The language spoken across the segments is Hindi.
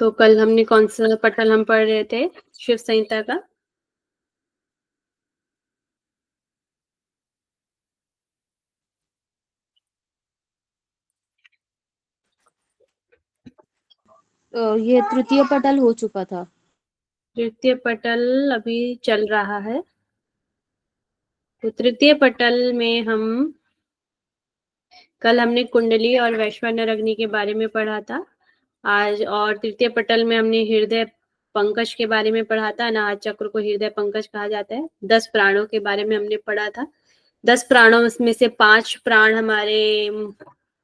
तो कल हमने कौन सा पटल हम पढ़ रहे थे शिव संहिता का? ये तृतीय पटल हो चुका था। तृतीय पटल अभी चल रहा है। तो तृतीय पटल में कल हमने कुंडली और वैश्वानर अग्नि के बारे में पढ़ा था। आज और तृतीय पटल में हमने हृदय पंकज के बारे में पढ़ा था। अनाहत चक्र को हृदय पंकज कहा जाता है। 10 प्राणों के बारे में हमने पढ़ा था। 10 प्राणों में से 5 प्राण हमारे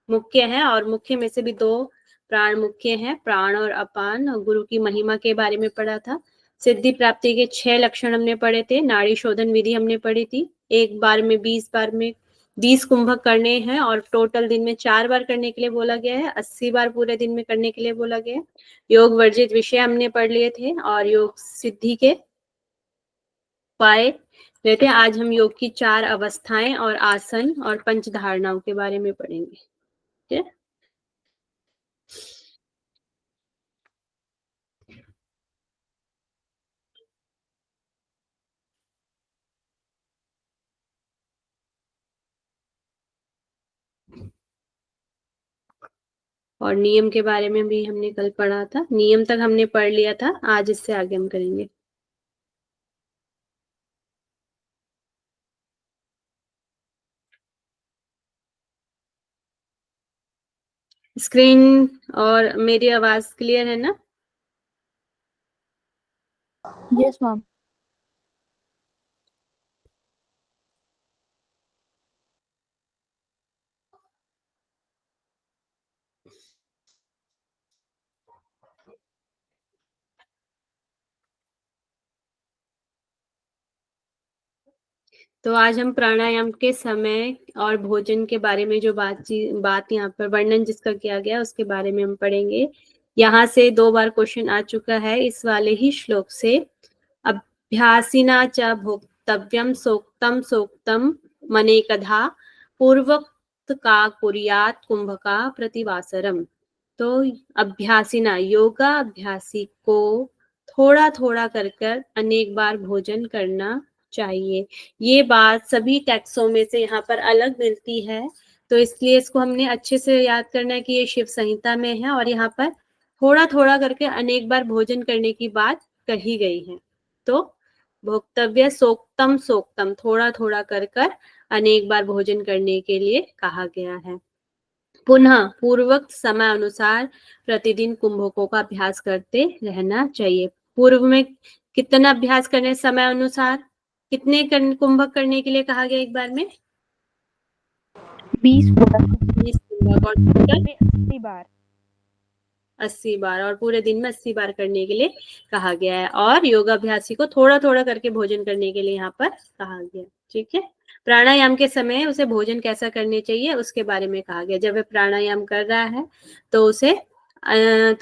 मुख्य हैं और मुख्य में से भी 2 प्राण मुख्य हैं, प्राण और अपान। और गुरु की महिमा के बारे में पढ़ा था। सिद्धि प्राप्ति के 6 लक्षण हमने पढ़े थे। नाड़ी शोधन विधि हमने पढ़ी थी। एक बार में 20 बार में 20 कुंभक करने हैं और टोटल दिन में 4 बार करने के लिए बोला गया है। 80 बार पूरे दिन में करने के लिए बोला गया है। योग वर्जित विषय हमने पढ़ लिए थे और योग सिद्धि के उपाय लेते हैं। आज हम योग की 4 अवस्थाएं और आसन और पंच धारणाओं के बारे में पढ़ेंगे। ठीक है। और नियम के बारे में भी हमने कल पढ़ा था। नियम तक हमने पढ़ लिया था। आज इससे आगे हम करेंगे। स्क्रीन और मेरी आवाज क्लियर है ना? Yes ma'am. तो आज हम प्राणायाम के समय और भोजन के बारे में जो बात यहाँ पर वर्णन जिसका किया गया उसके बारे में हम पढ़ेंगे। यहाँ से 2 बार क्वेश्चन आ चुका है इस वाले ही श्लोक से। अभ्यासिना च भोक्तव्यम सोक्तम सोक्तम मनेकधा पूर्वोक्त का कुर्यात् कुंभका प्रतिवासरम। तो अभ्यासिना योगा अभ्यासी को थोड़ा थोड़ा कर अनेक बार भोजन करना चाहिए। ये बात सभी टेक्सों में से यहाँ पर अलग मिलती है, तो इसलिए इसको हमने अच्छे से याद करना है कि ये शिव संहिता में है और यहाँ पर थोड़ा थोड़ा करके अनेक बार भोजन करने की बात कही गई है। तो भोक्तव्य सोक्तम सोक्तम थोड़ा थोड़ा कर अनेक बार भोजन करने के लिए कहा गया है। पुनः पूर्वोक्त समय अनुसार प्रतिदिन कुंभकों का अभ्यास करते रहना चाहिए। पूर्व में कितना अभ्यास करने समय अनुसार कितने कुंभक करने के लिए कहा गया एक बार में? 20 20 कुंभक और टोटल 80 बार। 80 बार और पूरे दिन में 80 बार करने के लिए कहा गया है। और योगाभ्यासी को थोड़ा थोड़ा करके भोजन करने के लिए यहाँ पर कहा गया। ठीक है। प्राणायाम के समय उसे भोजन कैसा करने चाहिए उसके बारे में कहा गया। जब वह प्राणायाम कर रहा है तो उसे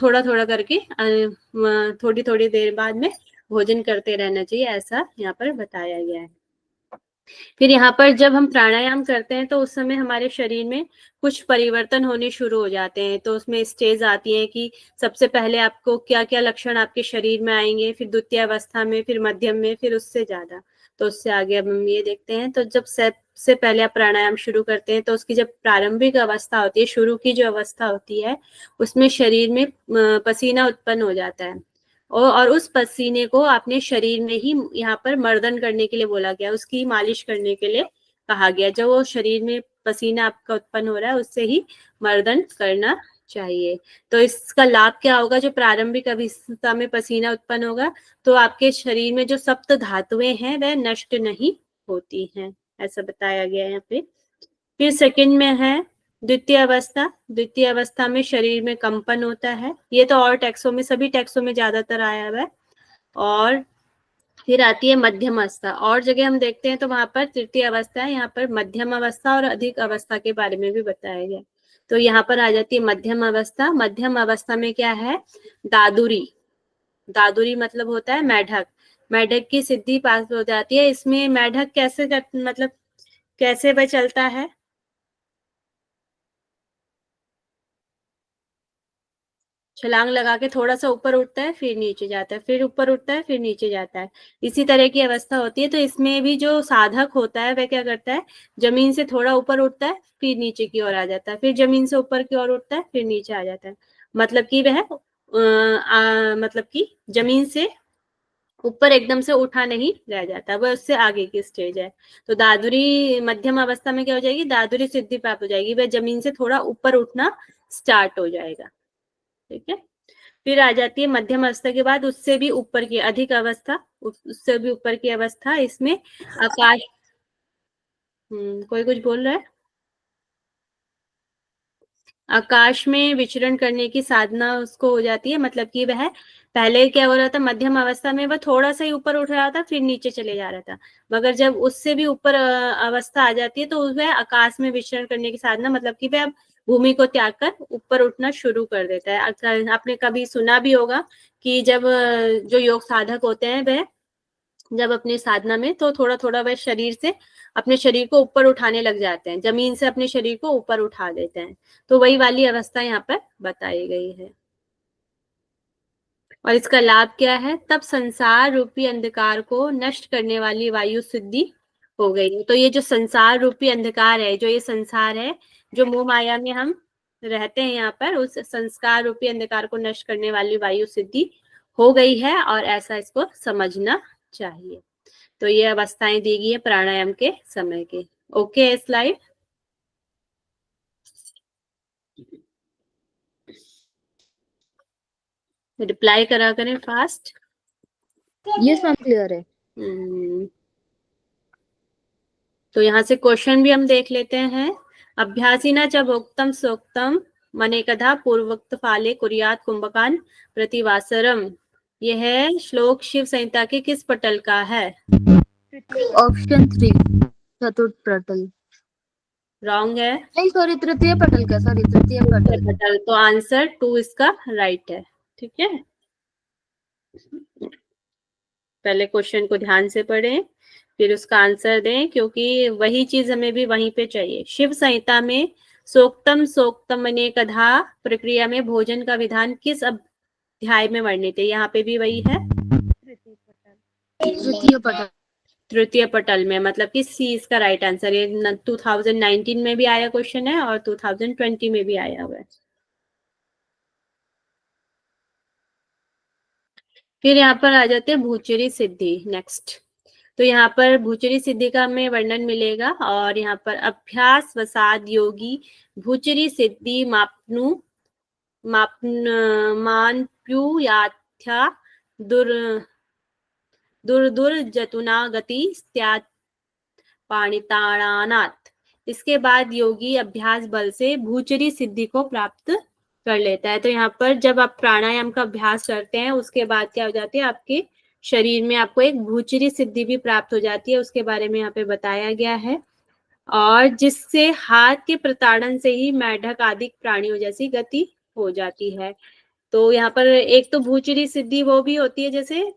थोड़ा थोड़ा करके थोड़ी थोड़ी देर बाद में भोजन करते रहना चाहिए, ऐसा यहाँ पर बताया गया है। फिर यहाँ पर जब हम प्राणायाम करते हैं तो उस समय हमारे शरीर में कुछ परिवर्तन होने शुरू हो जाते हैं। तो उसमें स्टेज आती है कि सबसे पहले आपको क्या क्या लक्षण आपके शरीर में आएंगे, फिर द्वितीय अवस्था में, फिर मध्यम में, फिर उससे ज्यादा। तो उससे आगे अब हम ये देखते हैं। तो जब सबसे पहले आप प्राणायाम शुरू करते हैं तो उसकी जब प्रारंभिक अवस्था होती है, शुरू की जो अवस्था होती है, उसमें शरीर में पसीना उत्पन्न हो जाता है और उस पसीने को अपने शरीर में ही यहाँ पर मर्दन करने के लिए बोला गया, उसकी मालिश करने के लिए कहा गया। जो वो शरीर में पसीना आपका उत्पन्न हो रहा है उससे ही मर्दन करना चाहिए। तो इसका लाभ क्या होगा? जो प्रारंभिक अवस्था में पसीना उत्पन्न होगा तो आपके शरीर में जो सप्त धातुएं हैं वह नष्ट नहीं होती हैं, ऐसा बताया गया है यहाँ पे। फिर सेकंड में है द्वितीय अवस्था। द्वितीय अवस्था में शरीर में कंपन होता है। ये तो और टैक्सों में, सभी टैक्सों में ज्यादातर आया हुआ है। और फिर आती है मध्यम अवस्था। और जगह हम देखते हैं तो वहां पर तृतीय अवस्था है, यहाँ पर मध्यम अवस्था और अधिक अवस्था के बारे में भी बताया गया। तो यहाँ पर आ जाती है मध्यम अवस्था। मध्यम अवस्था में क्या है? दादुरी। दादुरी मतलब होता है मेढक। मेढक की सिद्धि पास हो जाती है। इसमें मेढक कैसे मतलब कैसे वह चलता है? छलांग लगा के थोड़ा सा ऊपर उठता है, फिर नीचे जाता है, फिर ऊपर उठता है, फिर नीचे जाता है, इसी तरह की अवस्था होती है। तो इसमें भी जो साधक होता है वह क्या करता है, जमीन से थोड़ा ऊपर उठता है, फिर नीचे की ओर आ जाता है, फिर जमीन से ऊपर की ओर उठता है, फिर नीचे आ जाता है। मतलब कि वह मतलब कि जमीन से ऊपर एकदम से उठा नहीं रह जाता, वह उससे आगे की स्टेज है। तो दादुरी मध्यम अवस्था में क्या हो जाएगी, दादुरी सिद्धि प्राप्त हो जाएगी, वह जमीन से थोड़ा ऊपर उठना स्टार्ट हो जाएगा। ठीक है, फिर आ जाती है मध्यम अवस्था के बाद उससे भी ऊपर की अधिक अवस्था, उससे भी ऊपर की अवस्था, इसमें आकाश। कोई कुछ बोल रहा है। आकाश में विचरण करने की साधना उसको हो जाती है, मतलब कि वह पहले क्या हो रहा था, मध्यम अवस्था में वह थोड़ा सा ही ऊपर उठ रहा था, फिर नीचे चले जा रहा था, मगर जब उससे भी ऊपर अवस्था आ जाती है तो वह आकाश में विचरण करने की साधना, मतलब कि वह भूमि को त्याग कर ऊपर उठना शुरू कर देता है। आपने कभी सुना भी होगा कि जब जो योग साधक होते हैं वह जब अपनी साधना में तो थोड़ा थोड़ा वह शरीर से अपने शरीर को ऊपर उठाने लग जाते हैं, जमीन से अपने शरीर को ऊपर उठा देते हैं। तो वही वाली अवस्था यहाँ पर बताई गई है। और इसका लाभ क्या है, तब संसार रूपी अंधकार को नष्ट करने वाली वायु सिद्धि हो गई है। तो ये जो संसार रूपी अंधकार है, जो ये संसार है, जो मोह माया में हम रहते हैं, यहाँ पर उस संस्कार रूपी अंधकार को नष्ट करने वाली वायु सिद्धि हो गई है, और ऐसा इसको समझना चाहिए। तो ये अवस्थाएं दी गई है प्राणायाम के समय के। Okay, slide. रिप्लाई करा करें फास्ट। यस मैम, क्लियर है। तो यहाँ से क्वेश्चन भी हम देख लेते हैं। अभ्यासिना च भोक्तम सोक्तम मनेकधा पूर्वोक्त फाले कुर्यात कुंभकान प्रतिवासरम। यह है श्लोक शिव संहिता के किस पटल का है। ऑप्शन 3, चतुर्थ पटल। रॉन्ग है। नहीं सॉरी, तृतीय पटल का, सॉरी तृतीय पटल। तो आंसर 2 इसका राइट है। ठीक है, पहले क्वेश्चन को ध्यान से पढ़ें, फिर उसका आंसर दें, क्योंकि वही चीज हमें भी वहीं पे चाहिए। शिव संहिता में सोक्तम सोक्तम ने कथा प्रक्रिया में भोजन का विधान किस अध्याय में वर्णित है। यहाँ पे भी वही है, तृतीय पटल। तृतीय पटल में, मतलब कि सी इसका राइट आंसर। ये 2019 में भी आया क्वेश्चन है और 2020 में भी आया हुआ है। फिर यहाँ पर आ जाते हैं भूचरी सिद्धि, नेक्स्ट। तो यहाँ पर भूचरी सिद्धि का हमें वर्णन मिलेगा, और यहाँ पर अभ्यास वसाद योगी भूचरी सिद्धि मापनु मानप्युयाथ्या दुर जतुना गति स्यात् पाणिताणानात्। इसके बाद योगी अभ्यास बल से भूचरी सिद्धि को प्राप्त कर लेता है। तो यहाँ पर जब आप प्राणायाम का अभ्यास करते हैं उसके बाद क्या हो जाती है, आपके शरीर में आपको एक भूचरी सिद्धि भी प्राप्त हो जाती है, उसके बारे में यहाँ पे बताया गया है। और जिससे हाथ के प्रताड़न से ही मेढक आदि प्राणियों जैसी गति हो जाती है। तो यहाँ पर एक तो भूचरी सिद्धि वो भी होती है जैसे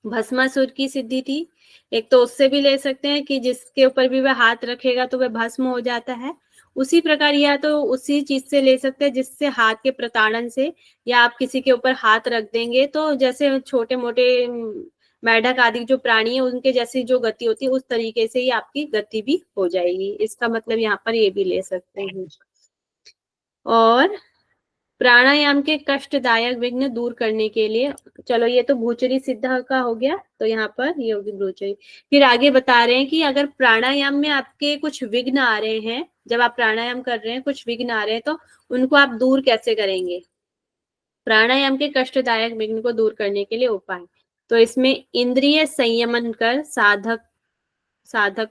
भस्मासुर की सिद्धि थी, एक तो उससे भी ले सकते हैं कि जिसके ऊपर भी वह हाथ रखेगा तो वह भस्म हो जाता है। उसी प्रकार या तो उसी चीज से ले सकते हैं जिससे हाथ के प्रताड़न से, या आप किसी के ऊपर हाथ रख देंगे तो जैसे छोटे मोटे मेढक आदि जो प्राणी है उनके जैसी जो गति होती है उस तरीके से ही आपकी गति भी हो जाएगी। इसका मतलब यहाँ पर ये भी ले सकते हैं। और प्राणायाम के कष्टदायक विघ्न दूर करने के लिए, चलो ये तो भूचरी सिद्ध का हो गया, तो यहाँ पर ये होगी भूचरी। फिर आगे बता रहे हैं कि अगर प्राणायाम में आपके कुछ विघ्न आ रहे हैं, जब आप प्राणायाम कर रहे हैं कुछ विघ्न आ रहे हैं, तो उनको आप दूर कैसे करेंगे। प्राणायाम के कष्टदायक विघ्न को दूर करने के लिए उपाय, तो इसमें इंद्रिय संयमन कर साधक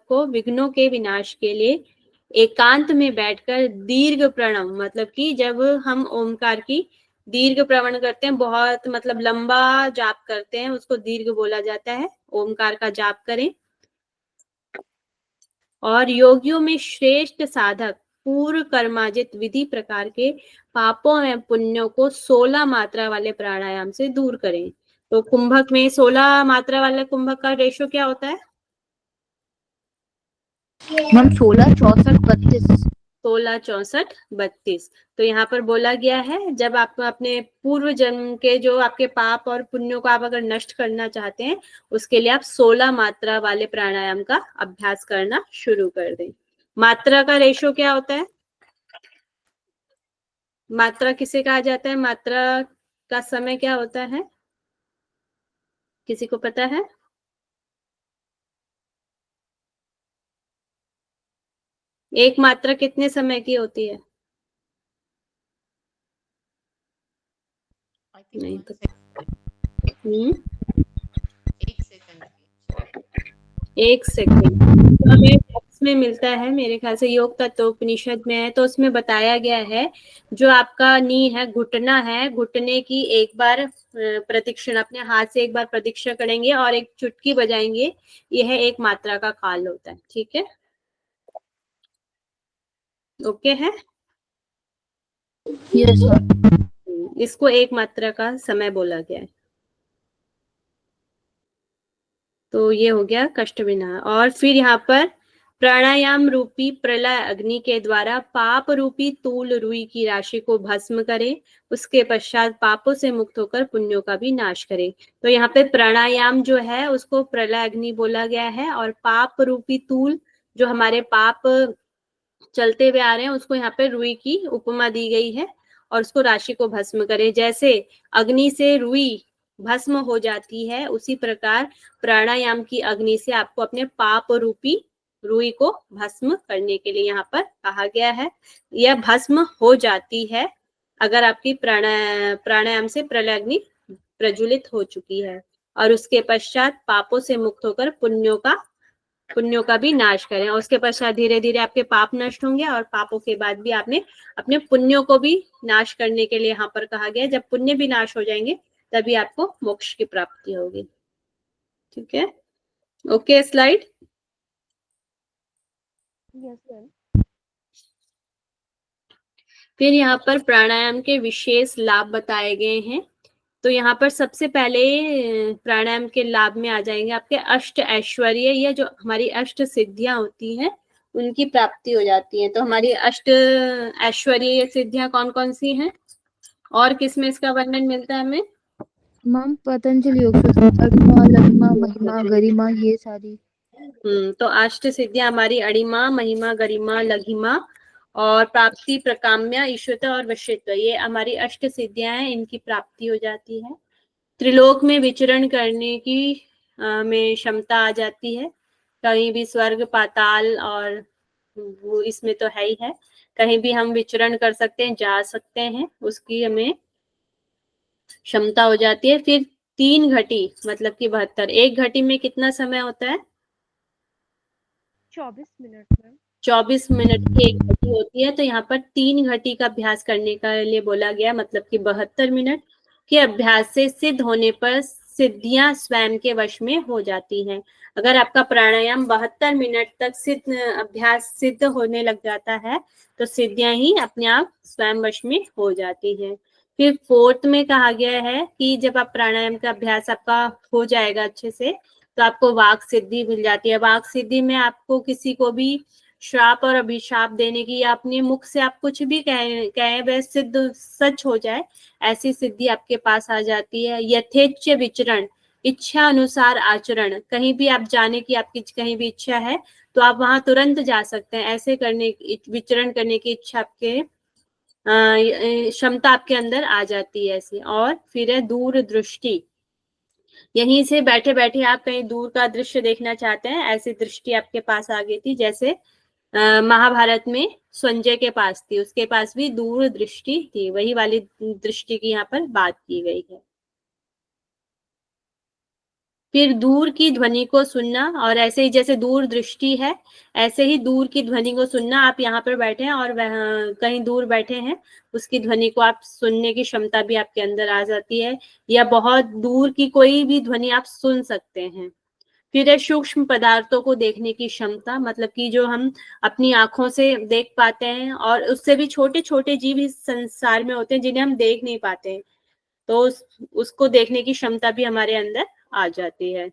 को विघ्नों के विनाश के लिए एकांत में बैठकर दीर्घ प्रणव, मतलब कि जब हम ओमकार की दीर्घ प्रवण करते हैं, बहुत मतलब लंबा जाप करते हैं, उसको दीर्घ बोला जाता है, ओमकार का जाप करें। और योगियों में श्रेष्ठ साधक पूर्व कर्माजित विधि प्रकार के पापों एवं पुण्यों को 16 मात्रा वाले प्राणायाम से दूर करें। तो कुंभक में 16 मात्रा वाले कुंभक का रेशो क्या होता है मैम 16, 64, 32। 16, 64, 32। तो यहाँ पर बोला गया है जब आप अपने पूर्व जन्म के जो आपके पाप और पुण्यों को आप अगर नष्ट करना चाहते हैं, उसके लिए आप 16 मात्रा वाले प्राणायाम का अभ्यास करना शुरू कर दें। मात्रा का रेशो क्या होता है? मात्रा किसे कहा जाता है? मात्रा का समय क्या होता है? किसी को पता है? एक मात्रा कितने समय की होती है? नहीं पता। एक सेकंड एक सेकंड। तो हमें टेक्स्ट में मिलता है, मेरे ख्याल से योग तत्वोपनिषद में है, तो उसमें बताया गया है जो आपका नी है, घुटना है, घुटने की एक बार प्रदक्षिण अपने हाथ से एक बार प्रदक्षिणा करेंगे और एक चुटकी बजाएंगे, यह एक मात्रा का काल होता है। ठीक है, ओके है। Yes ma'am. इसको एक मात्रा का समय बोला गया है। तो ये हो गया कष्ट विनाश। और फिर यहाँ पर प्राणायाम रूपी प्रलय अग्नि के द्वारा पाप रूपी तूल रुई की राशि को भस्म करे, उसके पश्चात पापों से मुक्त होकर पुण्यों का भी नाश करे। तो यहाँ पे प्राणायाम जो है उसको प्रलय अग्नि बोला गया है, और पाप रूपी तूल जो हमारे पाप चलते हुए आ रहे हैं उसको यहाँ पे रुई की उपमा दी गई है, और उसको राशि को भस्म करे। जैसे अग्नि से रुई भस्म हो जाती है, उसी प्रकार प्राणायाम की अग्नि से आपको अपने पाप रूपी रुई को भस्म करने के लिए यहाँ पर कहा गया है। यह भस्म हो जाती है अगर आपकी प्राणायाम से प्रलय अग्नि प्रज्वलित हो चुकी है, और उसके पश्चात पापों से मुक्त होकर पुण्यों का भी नाश करें। और उसके पश्चात धीरे धीरे आपके पाप नष्ट होंगे, और पापों के बाद भी आपने अपने पुण्यों को भी नाश करने के लिए यहाँ पर कहा गया। जब पुण्य भी नाश हो जाएंगे तभी आपको मोक्ष की प्राप्ति होगी। ठीक है, ओके। स्लाइड। Yes ma'am. फिर यहाँ पर प्राणायाम के विशेष लाभ बताए गए हैं। तो यहाँ पर सबसे पहले प्राणायाम के लाभ में आ जाएंगे आपके अष्ट ऐश्वर्य, या जो हमारी अष्ट सिद्धियां होती हैं उनकी प्राप्ति हो जाती है। तो हमारी अष्ट ऐश्वर्य सिद्धियां कौन कौन सी हैं, और किसमें इसका वर्णन मिलता है हमें? मैम पतंजलि योग सूत्र, अरिमा लघिमा महिमा गरिमा ये सारी। तो अष्ट सिद्धियां हमारी अणिमा, महिमा, गरिमा, लघिमा और प्राप्ति, प्रकाम्य, ईश्वरता और वश्यत्व, ये हमारी अष्ट सिद्धियां हैं, इनकी प्राप्ति हो जाती है। त्रिलोक में विचरण करने की में क्षमता आ जाती है। कहीं भी स्वर्ग, पाताल और वो इसमें तो है ही है, कहीं भी हम विचरण कर सकते हैं, जा सकते हैं, उसकी हमें क्षमता हो जाती है। फिर 3 घटी मतलब कि 72, एक घटी में कितना समय होता है? 24 मिनट मैम। 24 मिनट की एक घटी होती है। तो यहाँ पर 3 घटी का अभ्यास करने का लिए बोला गया, मतलब कि 72 मिनट के अभ्यास से सिद्ध होने पर सिद्धियां स्वयं के वश में हो जाती हैं। अगर आपका प्राणायाम 72 मिनट तक सिद्ध होने लग जाता है तो सिद्धियां ही अपने आप स्वयं वश में हो जाती हैं। फिर 4th में कहा गया है कि जब आप प्राणायाम का अभ्यास आपका हो जाएगा अच्छे से, तो आपको वाक सिद्धि मिल जाती है। वाक सिद्धि में आपको किसी को भी श्राप और अभिशाप देने की, या अपने मुख से आप कुछ भी कहे वह सिद्ध सच हो जाए, ऐसी सिद्धि आपके पास आ जाती है। यथेच्छ विचरण, इच्छा अनुसार आचरण, कहीं भी आप जाने की आपकी कहीं भी इच्छा है तो आप वहां तुरंत जा सकते हैं। ऐसे विचरण करने की इच्छा आपके क्षमता आपके अंदर आ जाती है ऐसी। और फिर है दूर दृष्टि, यहीं से बैठे बैठे आप कहीं दूर का दृश्य देखना चाहते हैं, ऐसी दृष्टि आपके पास आ गई थी। जैसे महाभारत में संजय के पास थी, उसके पास भी दूर दृष्टि थी, वही वाली दृष्टि की यहाँ पर बात की गई है। फिर दूर की ध्वनि को सुनना, और ऐसे ही जैसे दूर दृष्टि है ऐसे ही दूर की ध्वनि को सुनना। आप यहाँ पर बैठे हैं और वह कहीं दूर बैठे हैं, उसकी ध्वनि को आप सुनने की क्षमता भी आपके अंदर आ जाती है, या बहुत दूर की कोई भी ध्वनि आप सुन सकते हैं। फिर है सूक्ष्म पदार्थों को देखने की क्षमता, मतलब कि जो हम अपनी आंखों से देख पाते हैं, और उससे भी छोटे छोटे जीव इस संसार में होते हैं जिन्हें हम देख नहीं पाते हैं, तो उसको देखने की क्षमता भी हमारे अंदर आ जाती है।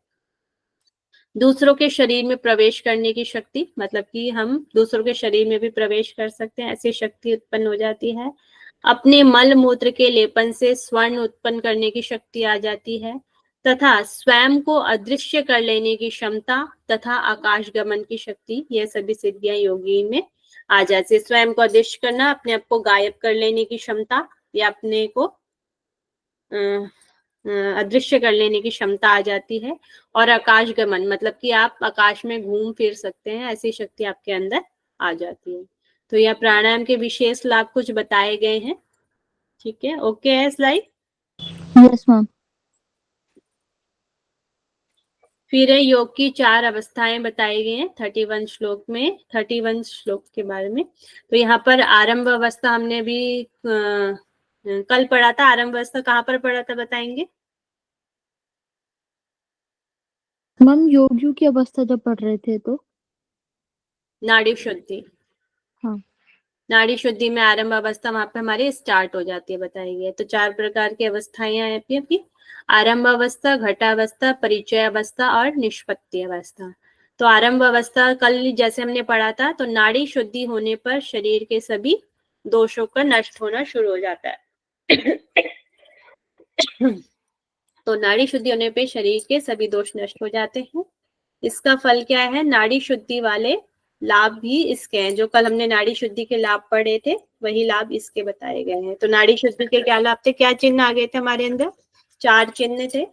दूसरों के शरीर में प्रवेश करने की शक्ति, मतलब कि हम दूसरों के शरीर में भी प्रवेश कर सकते हैं, ऐसी शक्ति उत्पन्न हो जाती है। अपने मल मूत्र के लेपन से स्वर्ण उत्पन्न करने की शक्ति आ जाती है, तथा स्वयं को अदृश्य कर लेने की क्षमता तथा आकाश गमन की शक्ति, यह सभी सिद्धियां योगी में आ जाती है। स्वयं को अदृश्य करना, अपने आप को गायब कर लेने की क्षमता, या अपने को अदृश्य कर लेने की क्षमता आ जाती है। और आकाश गमन, मतलब कि आप आकाश में घूम फिर सकते हैं, ऐसी शक्ति आपके अंदर आ जाती है। तो यह प्राणायाम के विशेष लाभ कुछ बताए गए हैं। ठीक है, ओके है स्लाइड। Yes ma'am. फिर योग की 4 अवस्थाएं बताई गई हैं 31 श्लोक में, 31 श्लोक के बारे में। तो यहाँ पर आरंभ अवस्था हमने भी कल पढ़ा था। आरंभ अवस्था कहाँ पर पढ़ा था, बताएंगे? मैम योगियों की अवस्था जब पढ़ रहे थे तो। नाड़ी शुद्धि। हाँ। नाड़ी शुद्धि में आरंभ अवस्था वहां पे हमारी स्टार्ट हो जाती है, बताई गई है। तो 4 प्रकार की अवस्थाएं हैं आपकी, आरंभ अवस्था, घटावस्था, परिचय अवस्था और निष्पत्ति अवस्था। तो आरंभ अवस्था कल जैसे हमने पढ़ा था, तो नाड़ी शुद्धि होने पर शरीर के सभी दोषों का नष्ट होना शुरू हो जाता है। तो नाड़ी शुद्धि होने पे शरीर के सभी दोष नष्ट हो जाते हैं। इसका फल क्या है? नाड़ी शुद्धि वाले लाभ भी इसके हैं। जो कल हमने नाड़ी शुद्धि के लाभ पढ़े थे, वही लाभ इसके बताए गए हैं। तो नाड़ी शुद्धि के क्या लाभ थे, क्या चिन्ह आ गए थे हमारे अंदर? 4 चिन्ह थे।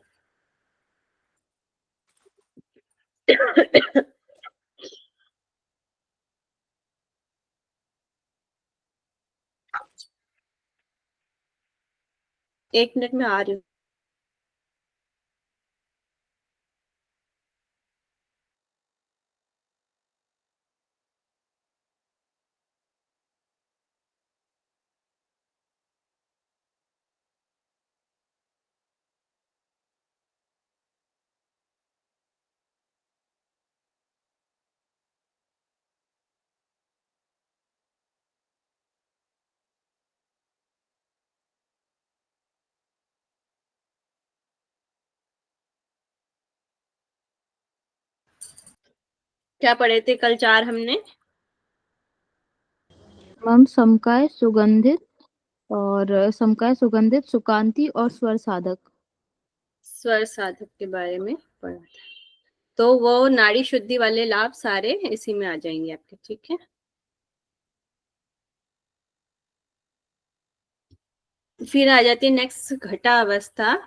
एक मिनट में आ रही हूँ। क्या पढ़े थे कल 4 हमने? मैम समकाय सुगंधित और समकाय सुगंधित सुकांति और स्वर साधक। स्वर साधक के बारे में पढ़ा था। तो वो नाड़ी शुद्धि वाले लाभ सारे इसी में आ जाएंगे आपके। ठीक है, फिर आ जाती है नेक्स्ट घटा अवस्था,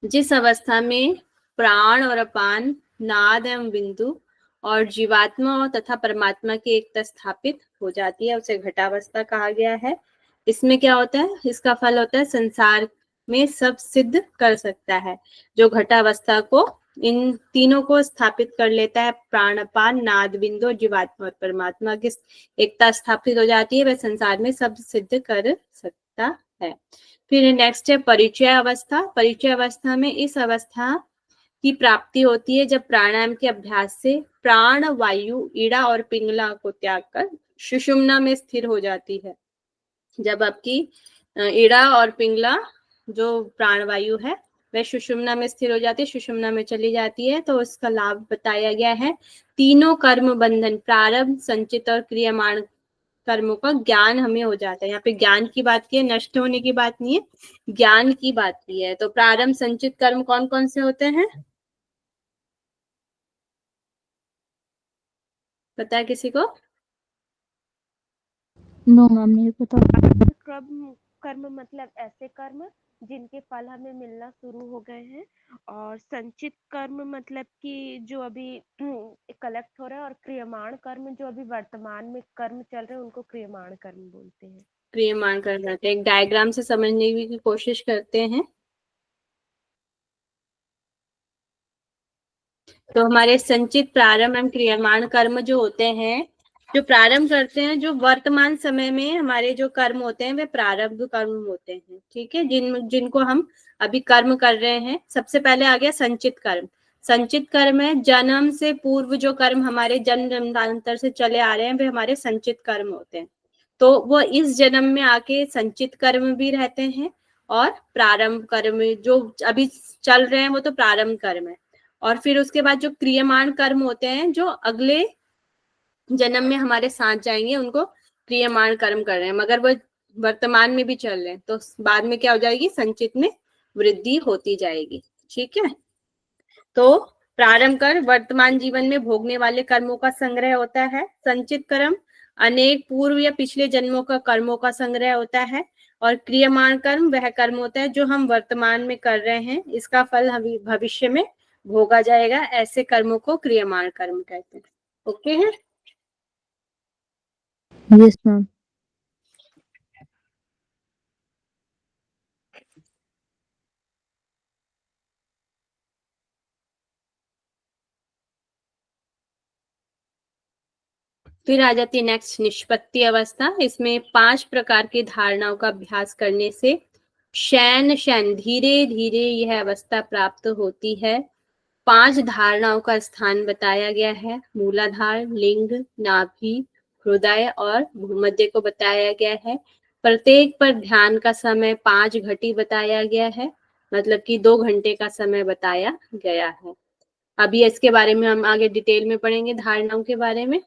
जिस अवस्था में प्राण और अपान, नाद एवं बिंदु और जीवात्मा तथा परमात्मा की एकता स्थापित हो जाती है, उसे घटावस्था कहा गया है। इसमें क्या होता है? इसका फल होता है संसार में सब सिद्ध कर सकता है। जो घटावस्था को, इन तीनों को स्थापित कर लेता है, प्राण अपान, नाद बिंदु और जीवात्मा और परमात्मा की एकता स्थापित हो जाती है, वह संसार में सब सिद्ध कर सकता है। फिर नेक्स्ट है परिचय अवस्था। परिचय अवस्था में इस अवस्था की प्राप्ति होती है जब प्राणायाम के अभ्यास से प्राण वायु ईड़ा और पिंगला को त्याग कर सुषुम्ना में स्थिर हो जाती है। जब आपकी ईड़ा और पिंगला जो प्राणवायु है वह सुषुम्ना में स्थिर हो जाती है, सुषुम्ना में चली जाती है, तो उसका लाभ बताया गया है। तीनों कर्म बंधन, प्रारब्ध, संचित और क्रियमाण कर्मों का ज्ञान हमें हो जाता है। यहाँ पे ज्ञान की बात की है, नष्ट होने की बात नहीं है, ज्ञान की बात की है। तो प्रारंभ संचित कर्म कौन कौन से होते हैं, पता है किसी को? नो मैम नहीं पता। कर्म कर्म मतलब ऐसे कर्म जिनके फल हमें मिलना शुरू हो गए हैं, और संचित कर्म मतलब कि जो अभी कलेक्ट हो रहा है, और क्रियमाण कर्म जो अभी वर्तमान में कर्म चल रहे हैं उनको क्रियमाण कर्म बोलते हैं। क्रियमाण कर्म, एक डायग्राम से समझने की कोशिश करते हैं। तो हमारे संचित, प्रारंभ एवं क्रियमाण कर्म जो होते हैं, जो प्रारंभ करते हैं, जो वर्तमान समय में हमारे जो कर्म होते हैं वे प्रारब्ध कर्म होते हैं। ठीक है, जिनको हम अभी कर्म कर रहे हैं। सबसे पहले आ गया संचित कर्म। संचित कर्म है जन्म से पूर्व जो कर्म हमारे जन्म जन्मांतर से चले आ रहे हैं, वे हमारे संचित कर्म होते हैं। तो वो इस जन्म में आके संचित कर्म भी रहते हैं, और प्रारंभ कर्म जो अभी चल रहे हैं वो तो प्रारंभ कर्म है। और फिर उसके बाद जो क्रियमाण कर्म होते हैं जो अगले जन्म में हमारे साथ जाएंगे, उनको क्रियमाण कर्म कर रहे हैं, मगर वो वर्तमान में भी चल रहे हैं, तो बाद में क्या हो जाएगी, संचित में वृद्धि होती जाएगी। ठीक है, तो प्रारंभ कर वर्तमान जीवन में भोगने वाले कर्मों का संग्रह होता है। संचित कर्म अनेक पूर्व या पिछले जन्मों का कर्मों का संग्रह होता है। और क्रियमाण कर्म वह कर्म होता है जो हम वर्तमान में कर रहे हैं, इसका फल हम भविष्य में भोगा जाएगा। ऐसे कर्मों को क्रियमाण कर्म कहते हैं। ओके है। Yes ma'am. फिर आ जाती है नेक्स्ट निष्पत्ति अवस्था। इसमें 5 प्रकार की धारणाओं का अभ्यास करने से शयन शयन धीरे धीरे यह अवस्था प्राप्त होती है। 5 धारणाओं का स्थान बताया गया है। मूलाधार, लिंग, नाभि, हृदय और भूमध्य को बताया गया है। प्रत्येक पर ध्यान का समय 5 घटी बताया गया है, मतलब कि 2 घंटे का समय बताया गया है। अभी इसके बारे में हम आगे डिटेल में पढ़ेंगे, धारणाओं के बारे में।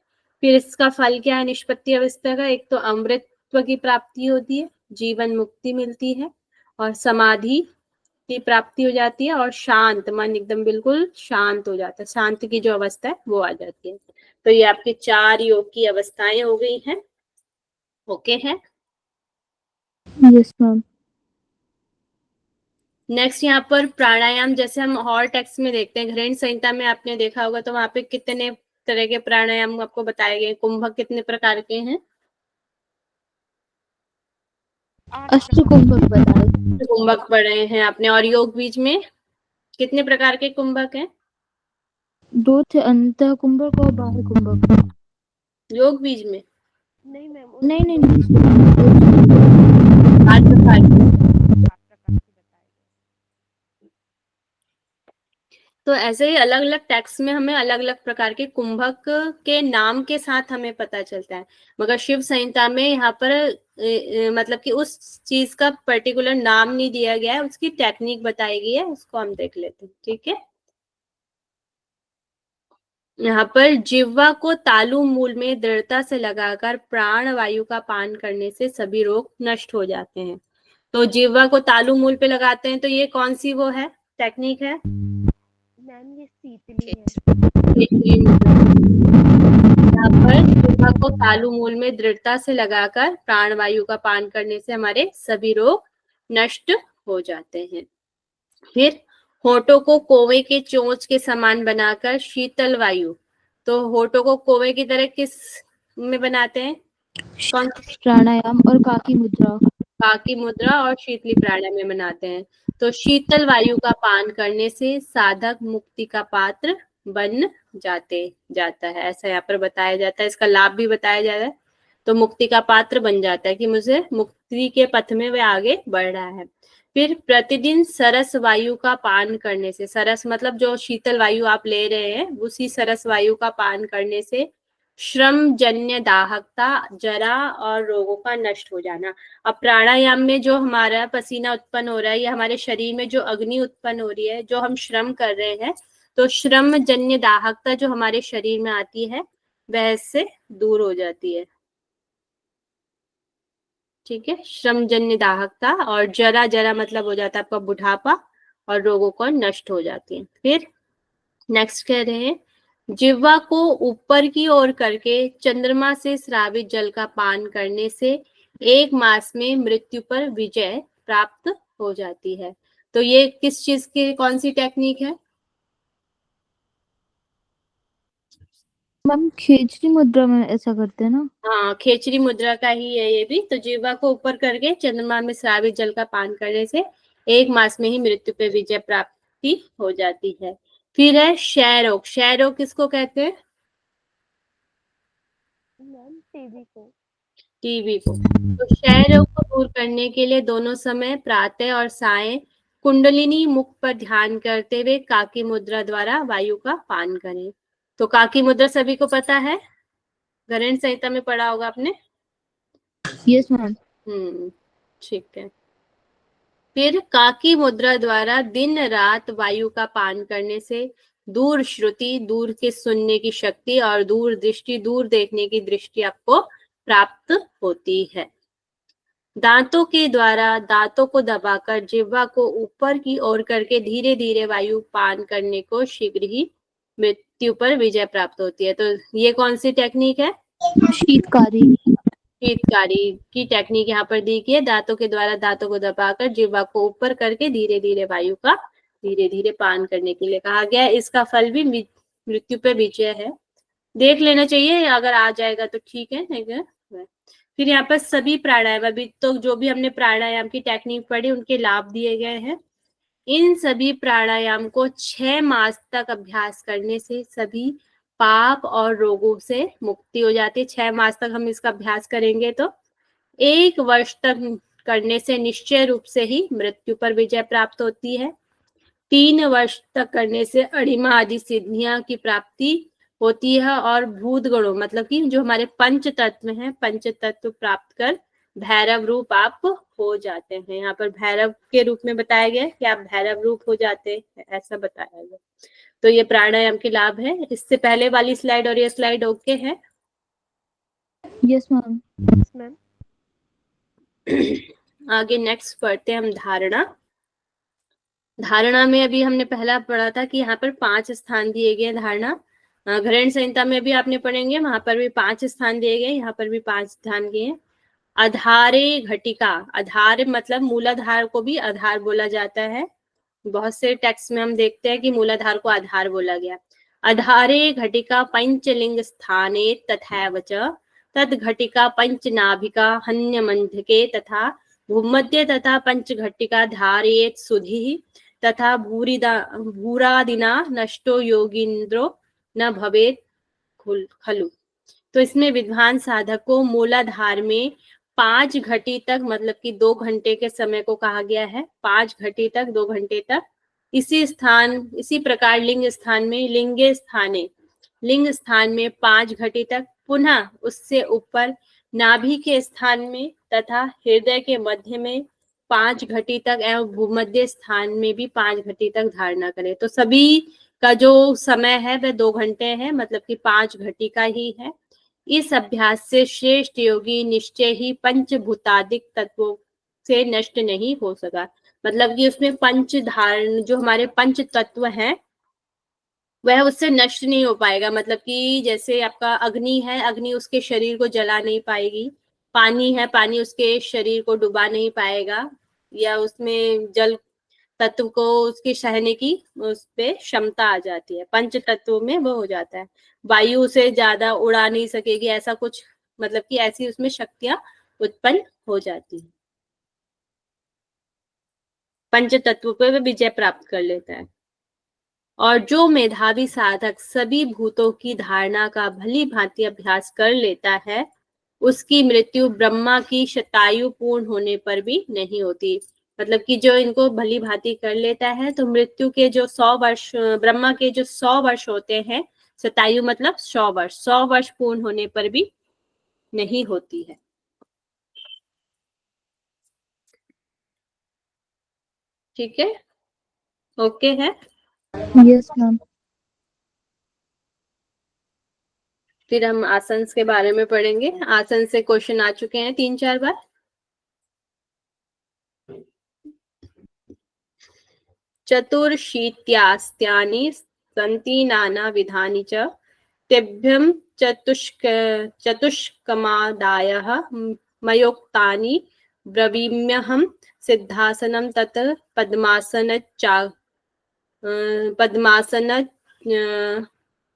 फिर इसका फल क्या है निष्पत्ति अवस्था का, एक तो अमृतत्व की प्राप्ति होती है, जीवन मुक्ति मिलती है, और समाधि की प्राप्ति हो जाती है, और शांत मन, एकदम बिल्कुल शांत हो जाता है, शांति की जो अवस्था है वो आ जाती है। तो ये आपकी 4 योग की अवस्थाएं हो गई हैं। ओके है। Yes ma'am. नेक्स्ट यहाँ पर प्राणायाम, जैसे हम और टेक्स्ट में देखते हैं, घृण संहिता में आपने देखा होगा, तो वहां पे कितने तरह के प्राणायाम आपको बताए गए। कुंभक कितने प्रकार के हैं? 8 अष्टकुंभक बताए। कुंभक पढ़े हैं आपने। और योग बीज में कितने प्रकार के कुंभक हैं? 2 थे, अंतः कुंभक और बाह्य कुंभक। योग बीज में नहीं मैम, नहीं उसमें नहीं 2 नहीं। 8 प्रकार के। 8 प्रकार के बताए गए। तो ऐसे ही अलग अलग टेक्स्ट में हमें अलग अलग प्रकार के कुंभक के नाम के साथ हमें पता चलता है, मगर शिव संहिता में यहाँ पर मतलब कि उस चीज का पर्टिकुलर नाम नहीं दिया गया है, उसकी टेक्निक बताई गई है, उसको हम देख लेते हैं। ठीक है, यहाँ पर जिह्वा को तालु मूल में दृढ़ता से लगाकर प्राण वायु का पान करने से सभी रोग नष्ट हो जाते हैं। तो जिह्वा को तालु मूल पे लगाते हैं, तो ये कौन सी वो है टेक्निक है? मैम ये शीतली है। यहाँ पर जिह्वा को तालु मूल में दृढ़ता से लगाकर प्राण वायु का पान करने से हमारे सभी रोग नष्ट हो जाते हैं। फिर होठों को कोवे के चोंच के समान बनाकर शीतल वायु, तो होठों को कोवे की तरह किस में बनाते हैं? कौन? प्राणायाम और काकी मुद्रा। काकी मुद्रा और शीतली प्राणायाम में बनाते हैं। तो शीतल वायु का पान करने से साधक मुक्ति का पात्र बन जाता है, ऐसा यहाँ पर बताया जाता है। इसका लाभ भी बताया जाता है। तो मुक्ति का पात्र बन जाता है कि मुझे मुक्ति के पथ में वह आगे बढ़ रहा है। फिर प्रतिदिन सरस वायु का पान करने से, सरस मतलब जो शीतल वायु आप ले रहे हैं, उसी सरस वायु का पान करने से श्रम जन्य दाहकता, जरा और रोगों का नष्ट हो जाना। अब प्राणायाम में जो हमारा पसीना उत्पन्न हो रहा है, या हमारे शरीर में जो अग्नि उत्पन्न हो रही है, जो हम श्रम कर रहे हैं, तो श्रम जन्य दाहकता जो हमारे शरीर में आती है वह इससे दूर हो जाती है। ठीक है, श्रम जन्य दाहकता, और जरा जरा मतलब हो जाता है आपका बुढ़ापा, और रोगों को नष्ट हो जाती है। फिर नेक्स्ट कह रहे हैं, जिह्वा को ऊपर की ओर करके चंद्रमा से स्रावित जल का पान करने से 1 मास में मृत्यु पर विजय प्राप्त हो जाती है। तो ये किस चीज की, कौन सी टेक्निक है? मैम खेचरी मुद्रा में ऐसा करते हैं ना? हाँ, खेचरी मुद्रा का ही है ये भी। तो जिह्वा को ऊपर करके चंद्रमा में स्रावित जल का पान करने से 1 मास में ही मृत्यु पर विजय प्राप्ति हो जाती है। फिर है क्षय रोग। क्षय रोग किसको कहते हैं? मैम टीबी को। टीबी को। तो क्षय रोग को दूर करने के लिए दोनों समय प्रातः और सायं कुंडलिनी मुख पर ध्यान करते हुए काकी मुद्रा द्वारा वायु का पान करें। तो काकी मुद्रा सभी को पता है, घरेण संहिता में पढ़ा होगा आपने। Yes ma'am. ठीक है। फिर काकी मुद्रा द्वारा दिन रात वायु का पान करने से दूर श्रुति, दूर के सुनने की शक्ति, और दूर दृष्टि, दूर देखने की दृष्टि आपको प्राप्त होती है। दांतों के द्वारा दांतों को दबाकर जिह्वा को ऊपर की ओर करके धीरे धीरे वायु पान करने को शीघ्र ही मृत्यु पर विजय प्राप्त होती है। तो ये कौन सी टेक्निक है? शीतकारी। शीतकारी की टेक्निक यहाँ पर दी गई है। दांतों के द्वारा दांतों को दबाकर जिह्वा को ऊपर करके धीरे धीरे वायु का धीरे धीरे पान करने के लिए कहा गया है। इसका फल भी मृत्यु पे विजय है। देख लेना चाहिए, अगर आ जाएगा तो ठीक है, नहीं। फिर यहाँ पर सभी प्राणायाम, अभी तो जो भी हमने प्राणायाम की टेक्निक पढ़ी उनके लाभ दिए गए हैं। इन सभी प्राणायाम को 6 मास तक अभ्यास करने से सभी पाप और रोगों से मुक्ति हो जाती है। 6 मास तक हम इसका अभ्यास करेंगे तो 1 वर्ष तक करने से निश्चय रूप से ही मृत्यु पर विजय प्राप्त होती है। 3 वर्ष तक करने से अणिमा आदि सिद्धियां की प्राप्ति होती है, और भूत गणों मतलब कि जो हमारे पंच तत्व हैं, पंच तत्व प्राप्त कर भैरव रूप आप हो जाते हैं। यहाँ पर भैरव के रूप में बताया गया कि आप भैरव रूप हो जाते हैं, ऐसा बताया गया। तो ये प्राणायाम के लाभ है। इससे पहले वाली स्लाइड और ये स्लाइड ओके है? Yes ma'am. मैम आगे नेक्स्ट पढ़ते हैं हम धारणा। धारणा में अभी हमने पहला पढ़ा था कि यहाँ पर 5 स्थान दिए गए धारणा। घृण संहिता में भी आपने पढ़ेंगे, वहां पर भी 5 स्थान दिए गए, यहाँ पर भी 5 स्थान दिए। आधारे घटिका, आधार मतलब मूलाधार को भी आधार बोला जाता है। बहुत से टेक्स्ट में हम देखते हैं कि मूलाधार को आधार बोला गया। आधारे घटिका पंचलिंग स्थाने तथैव च तद घटिका पंचनाभिका हन्यमंधके तथा भूमध्य तथा पंचघटिका धारयेत सुधि तथा भूरादिना नष्टो योगीन्द्रो न भवेत खलु। तो इसमें विद्वान साधक को मूलाधार में 5 घटी तक, मतलब कि 2 घंटे के समय को कहा गया है। 5 घटी तक, 2 घंटे तक इसी प्रकार लिंग स्थान में 5 घटी तक, पुनः उससे ऊपर नाभि के स्थान में तथा हृदय के मध्य में 5 घटी तक एवं भूमध्य स्थान में भी 5 घटी तक धारणा करें। तो सभी का जो समय है वह 2 घंटे है, मतलब कि 5 घटी का ही है। इस अभ्यास से श्रेष्ठ योगी निश्चय ही पंचभूतादिक तत्वों से नष्ट नहीं हो सका। मतलब कि उसमें पंच धारण, जो हमारे पंच तत्व हैं वह उससे नष्ट नहीं हो पाएगा। मतलब कि जैसे आपका अग्नि है, अग्नि उसके शरीर को जला नहीं पाएगी। पानी है, पानी उसके शरीर को डुबा नहीं पाएगा, या उसमें जल तत्व को उसकी सहने की उस पे क्षमता आ जाती है। पंच तत्वों में वो हो जाता है। वायु से ज्यादा उड़ा नहीं सकेगी, ऐसा कुछ, मतलब कि ऐसी उसमें शक्तियां उत्पन्न हो जाती है। पंच तत्व पे विजय प्राप्त कर लेता है। और जो मेधावी साधक सभी भूतों की धारणा का भली भांति अभ्यास कर लेता है उसकी मृत्यु ब्रह्मा की शतायु पूर्ण होने पर भी नहीं होती। मतलब कि जो इनको भली भांति कर लेता है तो मृत्यु के जो 100 वर्ष, ब्रह्मा के जो 100 वर्ष होते हैं, शतायु मतलब 100 वर्ष पूर्ण होने पर भी नहीं होती है। ठीक है, ओके है। Yes ma'am. फिर हम आसन के बारे में पढ़ेंगे। आसन से क्वेश्चन आ चुके हैं 3-4 बार। चतुर्शीत्यास्त्यानि सन्ति नानाविधानि च तेभ्यं चतुष्कमादायः मयोक्तानि ब्रवीम्यहं सिद्धासनं तत् पद्मासन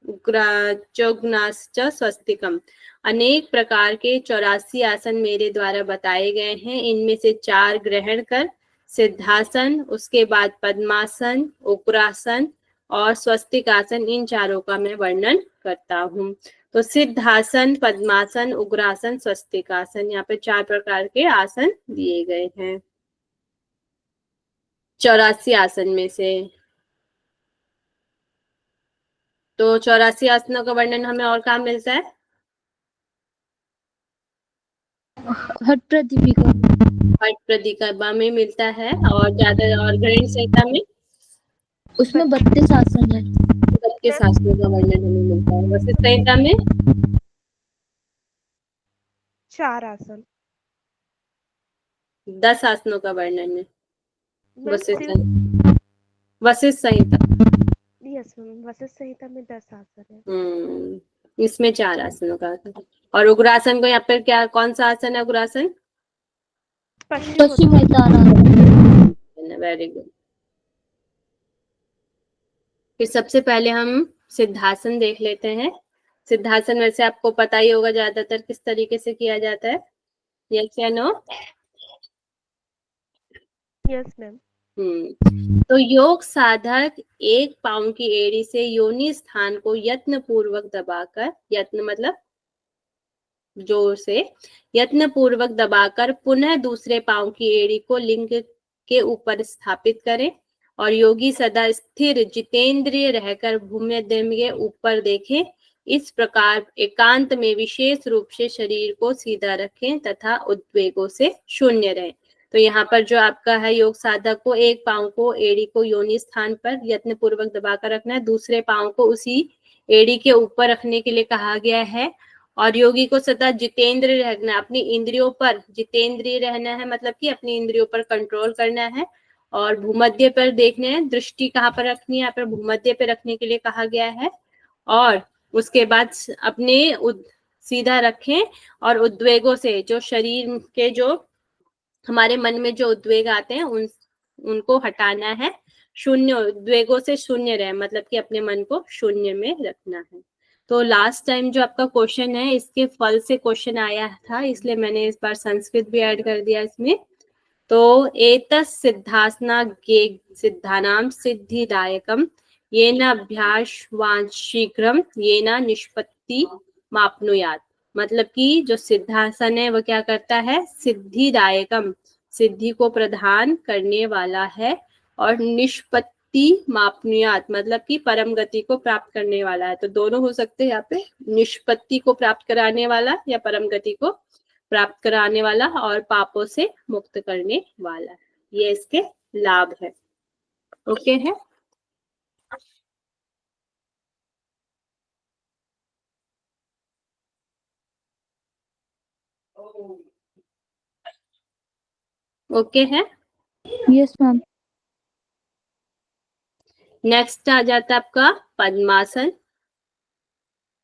उग्राचोग्नाश्च स्वस्तिकम। अनेक प्रकार के 84 आसन मेरे द्वारा बताए गए हैं। इनमें से 4 ग्रहण कर सिद्धासन, उसके बाद पद्मासन, उग्रासन और स्वस्तिक आसन, इन चारों का मैं वर्णन करता हूँ। तो सिद्धासन, पद्मासन, उग्रासन, स्वस्तिक आसन, यहाँ पे 4 प्रकार के आसन दिए गए हैं 84 आसन में से। तो 84 आसनों का वर्णन हमें और कहाँ मिलता है? हट प्रदीपिका। हट प्रदीपिका में मिलता है, और ज्यादा और गणेश संहिता में उसमें 32 आसन है। 32 आसनों का वर्णन हमें मिलता है। वशिष्ठ संहिता में 4 आसन। 10 आसनों का वर्णन है। मैम वशिष्ठ सिर्फ वशिष्ठ संहिता यस मैम, वशिष्ठ संहिता में 10 आसन है। इसमें 4 आसनों का आता है। और उग्रासन को यहाँ पर क्या, कौन सा आसन है उग्रासन? पश्चिमोत्तानासन। Very good. फिर सबसे पहले हम सिद्धासन देख लेते हैं। सिद्धासन वैसे आपको पता ही होगा ज्यादातर किस तरीके से किया जाता है, यस या नो? Yes ma'am. तो योग साधक एक पाँव की एड़ी से योनि स्थान को यत्न पूर्वक दबाकर, यत्न मतलब जोर से, यत्न पूर्वक दबाकर पुनः दूसरे पाँव की एड़ी को लिंग के ऊपर स्थापित करें और योगी सदा स्थिर जितेंद्रिय रहकर भूमध्य के ऊपर देखें। इस प्रकार एकांत में विशेष रूप से शरीर को सीधा रखें तथा उद्वेगों से शून्य रहें। तो यहाँ पर जो आपका है, योग साधक को एक पाँव को एड़ी को योनि स्थान पर यत्न पूर्वक दबाकर रखना है, दूसरे पाँव को उसी एड़ी के ऊपर रखने के लिए कहा गया है। और योगी को सदा जितेंद्र रहना, अपनी इंद्रियों पर जितेंद्रिय रहना है, मतलब कि अपनी इंद्रियों पर कंट्रोल करना है और भूमध्य पर देखना है। दृष्टि कहाँ पर रखनी है? यहाँ पर भूमध्य पे रखने के लिए कहा गया है। और उसके बाद अपने सीधा रखें और उद्वेगों से, जो शरीर के जो हमारे मन में जो उद्वेग आते हैं उनको हटाना है। शून्य उद्वेगों से शून्य रहे, मतलब कि अपने मन को शून्य में रखना है। तो लास्ट टाइम जो आपका क्वेश्चन है, इसके फल से क्वेश्चन आया था, इसलिए मैंने इस बार संस्कृत भी ऐड कर दिया इसमें। तो एतस् सिद्धासना गेग सिद्धानाम सिद्धिदायकम येन अभ्यासवान शीघ्रम येन निष्पत्ति माप्नुयात्। मतलब कि जो सिद्धासन है वो क्या करता है? सिद्धिदायकम, सिद्धि को प्रदान करने वाला है, और निष्पत्ति माप्नुयात् मतलब कि परम गति को प्राप्त करने वाला है। तो दोनों हो सकते हैं यहाँ पे, निष्पत्ति को प्राप्त कराने वाला या परम गति को प्राप्त कराने वाला और पापों से मुक्त करने वाला। ये इसके लाभ है। ओके है? ओके है? Yes ma'am. नेक्स्ट आ जाता है आपका पद्मासन।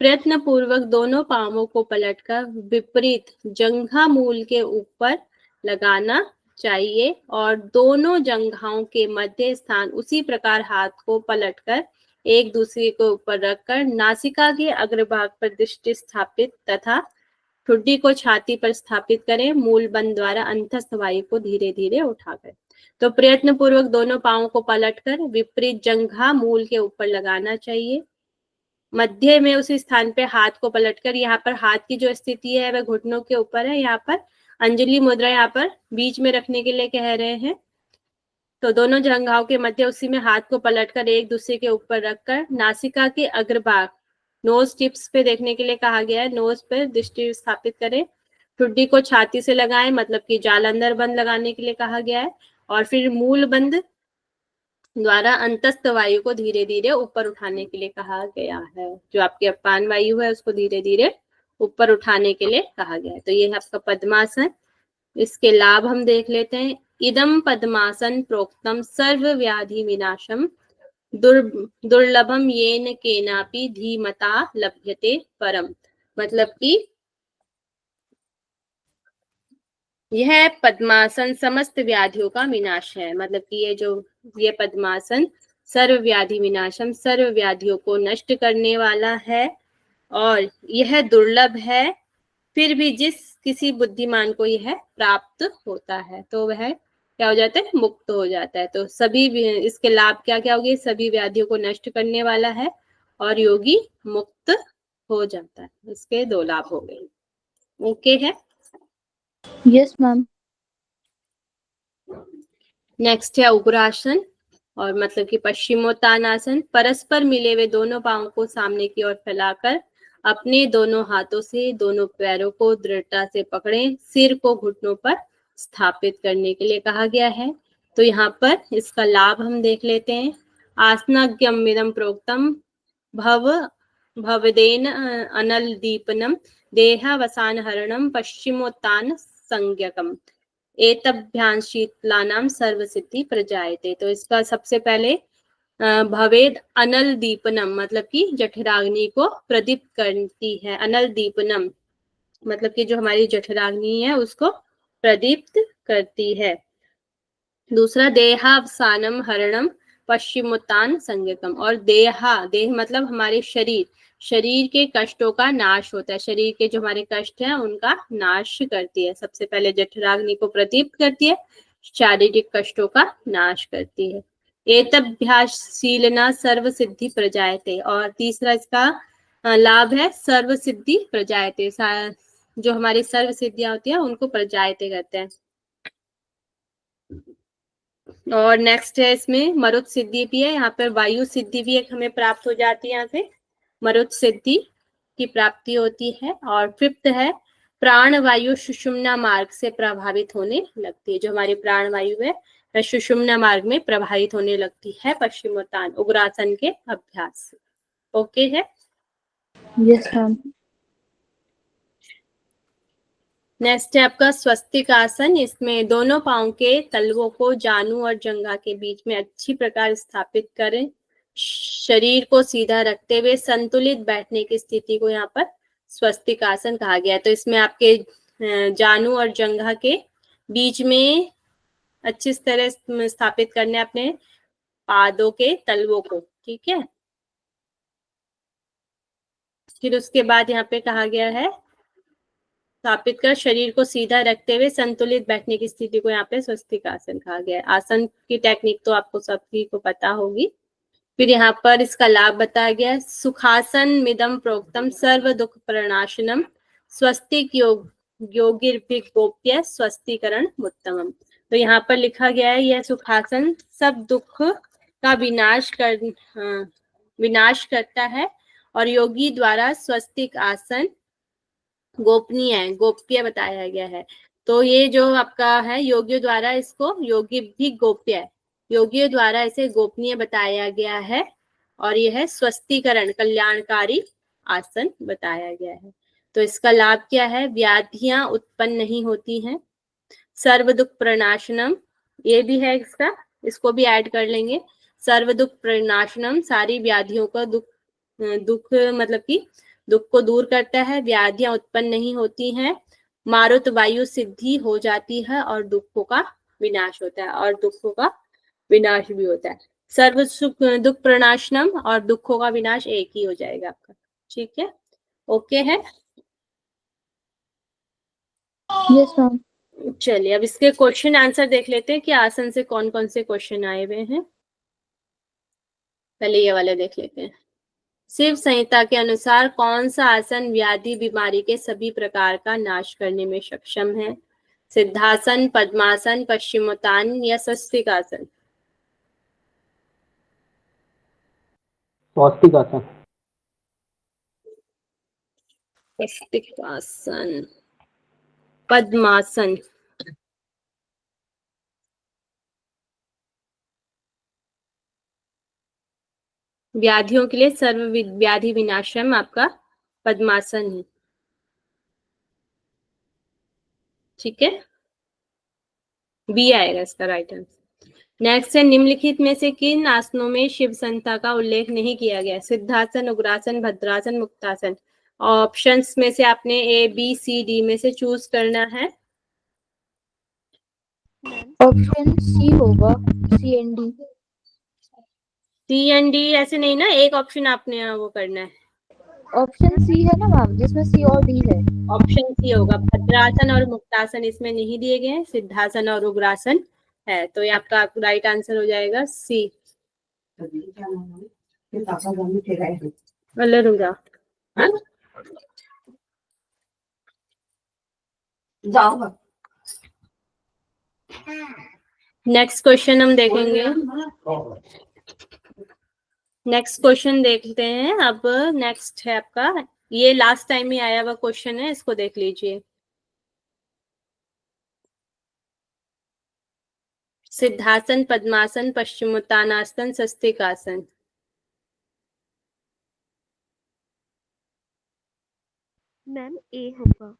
प्रयत्न पूर्वक दोनों पांवों को पलटकर विपरीत जंघा मूल के ऊपर लगाना चाहिए और दोनों जंघाओं के मध्य स्थान उसी प्रकार हाथ को पलटकर एक दूसरे के ऊपर रखकर नासिका के अग्रभाग पर दृष्टि स्थापित तथा ठुड्डी को छाती पर स्थापित करें। मूल बंद द्वारा अंतस्थ वायु को धीरे धीरे उठाकर। तो प्रयत्न पूर्वक दोनों पांवों को पलटकर विपरीत जंघा मूल के ऊपर लगाना चाहिए। मध्य में उसी स्थान पे हाथ को पलटकर, यहाँ पर हाथ की जो स्थिति है वह घुटनों के ऊपर है। यहाँ पर अंजलि मुद्रा यहाँ पर बीच में रखने के लिए कह रहे हैं। तो दोनों जंघाओं के मध्य उसी में हाथ को पलटकर एक दूसरे के ऊपर रखकर नासिका के अग्रभाग नोज टिप्स पे देखने के लिए कहा गया है, नोज पे दृष्टि स्थापित करें। ठुड्डी को छाती से लगाएं, मतलब कि जालंधर बंद लगाने के लिए कहा गया है। और फिर मूल बंद द्वारा अंतस्थ वायु को धीरे धीरे ऊपर उठाने के लिए कहा गया है। जो आपकी अपान वायु है उसको धीरे धीरे ऊपर उठाने के लिए कहा गया है। तो ये है आपका पद्मासन। इसके लाभ हम देख लेते हैं। इदम पद्मासन प्रोक्तम सर्व व्याधि विनाशम दुर्लभम येन केनापि धीमता लभ्यते परम। मतलब कि यह पद्मासन समस्त व्याधियों का विनाश है। मतलब कि ये पद्मासन सर्व व्याधि विनाशम, सर्व व्याधियों को नष्ट करने वाला है और यह दुर्लभ है, फिर भी जिस किसी बुद्धिमान को यह प्राप्त होता है तो वह क्या हो जाता है? मुक्त हो जाता है। तो सभी इसके लाभ क्या क्या होंगे? सभी व्याधियों को नष्ट करने वाला है और योगी मुक्त हो जाता है। इसके 2 लाभ हो गए। ओके है? Yes ma'am. नेक्स्ट है उग्रासन, और मतलब कि पश्चिमोत्तानासन। परस्पर मिले हुए दोनों पांवों को सामने की ओर फैलाकर अपने दोनों हाथों से दोनों पैरों को दृढ़ता से पकड़ें। सिर को घुटनों पर स्थापित करने के लिए कहा गया है। तो यहाँ पर इसका लाभ हम देख लेते हैं। आसनज्ञमिदं प्रोक्तं भव भवदेन अनल दीपनम देहावसानहरणम पश्चिमोत्तान संज्ञकम एतभ्यां शीतलानाम सर्वसिद्धि प्रजायते। तो इसका सबसे पहले भवेद अनल दीपनम मतलब कि जठराग्नि को प्रदीप्त करती है। अनल दीपनम मतलब कि जो हमारी जठराग्नि है उसको प्रदीप्त करती है। दूसरा देहावसानम हरणम पश्चिमोत्तान संज्ञकम, और देह मतलब हमारे शरीर के कष्टों का नाश होता है। शरीर के जो हमारे कष्ट हैं उनका नाश करती है। सबसे पहले जठराग्नि को प्रदीप्त करती है, शारीरिक कष्टों का नाश करती है। एतभ्यासीलना सर्व सिद्धि प्रजायते, और तीसरा इसका लाभ है सर्व सिद्धि प्रजायते, जो हमारी सर्व सिद्धियां होती है उनको प्रजायते कहते हैं। और नेक्स्ट है इसमें मरुत सिद्धि भी है, यहाँ पर वायु सिद्धि भी एक हमें प्राप्त हो जाती है। यहाँ से मरुत सिद्धि की प्राप्ति होती है। और फिफ्थ है प्राण वायु सुषुम्ना मार्ग से प्रभावित होने लगती है। जो हमारी प्राण वायु है वह सुषुम्ना मार्ग में प्रभावित होने लगती है पश्चिमोत्तान उग्रासन के अभ्यास से। ओके है? Yes ma'am. नेक्स्ट है आपका स्वस्तिक आसन। इसमें दोनों पांव के तलवों को जानु और जंघा के बीच में अच्छी प्रकार स्थापित करें। शरीर को सीधा रखते हुए संतुलित बैठने की स्थिति को यहाँ पर स्वस्तिक आसन कहा गया है। तो इसमें आपके जानु और जंघा के बीच में अच्छी तरह स्थापित करने अपने पादों के तलवों को, ठीक है। फिर उसके बाद यहाँ पे कहा गया है स्थापित कर शरीर को सीधा रखते हुए संतुलित बैठने की स्थिति को यहाँ पे स्वस्तिक आसन कहा गया है। आसन की टेक्निक तो आपको सभी को पता होगी। फिर यहाँ पर इसका लाभ बताया गया है। सुखासन मिदम प्रोक्तम सर्व दुख प्रणाशनम स्वस्तिक योगिर्भिगोप्य स्वस्तिकरण उत्तमम। तो यहाँ पर लिखा गया है यह सुखासन सब दुख का विनाश करता है और योगी द्वारा स्वस्तिक आसन गोप्य बताया गया है। तो ये जो आपका है योगियों द्वारा, इसको योगी भी गोप्य है, योगियों द्वारा इसे गोपनीय बताया गया है। और यह है स्वस्तिकरण कल्याणकारी आसन बताया गया है। तो इसका लाभ क्या है? व्याधियां उत्पन्न नहीं होती हैं। सर्व दुख प्रणाशनम, ये भी है इसका, इसको भी ऐड कर लेंगे। सर्व दुख प्रणाशनम सारी व्याधियों का दुख मतलब कि दुख को दूर करता है। व्याधियां उत्पन्न नहीं होती हैं। मारुत वायु सिद्धि हो जाती है और दुखों का विनाश होता है, और दुखों का विनाश भी होता है। सर्व सुख दुख प्रणाशनम और दुखों का विनाश एक ही हो जाएगा आपका, ठीक है। ओके है? Yes ma'am. चलिए अब इसके क्वेश्चन आंसर देख लेते हैं कि आसन से कौन कौन से क्वेश्चन आए हुए हैं। पहले ये वाले देख लेते हैं। शिव संहिता के अनुसार कौन सा आसन व्याधि बीमारी के सभी प्रकार का नाश करने में सक्षम है? सिद्धासन, पद्मासन, पश्चिमोत्तान या स्वस्तिक आसन? स्वस्तिक आसन। स्वस्तिक आसन, पद्मासन, व्याधियों के लिए सर्व व्याधि विनाशम आपका पद्मासन है, ठीक है। बी आएगा इसका राइट आंसर। नेक्स्ट है निम्नलिखित में से किन आसनों में शिव संहिता का उल्लेख नहीं किया गया? सिद्धासन, उग्रासन, भद्रासन, मुक्तासन। ऑप्शंस में से आपने ए बी सी डी में से चूज करना है। ऑप्शन सी होगा, C and D. C and D ऐसे नहीं ना, एक ऑप्शन आपने वो करना है। ऑप्शन सी है ना मैम, जिसमें सी और डी है। ऑप्शन सी होगा। भद्रासन और मुक्तासन इसमें नहीं दिए गए हैं, सिद्धासन और उग्रासन है। तो ये आपका राइट आंसर हो जाएगा सी। अलरूंगा जाओ। नेक्स्ट क्वेश्चन हम देखेंगे। नेक्स्ट क्वेश्चन देखते हैं अब। नेक्स्ट है आपका, ये लास्ट टाइम ही आया हुआ क्वेश्चन है, इसको देख लीजिए। सिद्धासन, पद्मासन, पश्चिमोत्तानासन, स्वस्तिकासन। मैम ए होगा।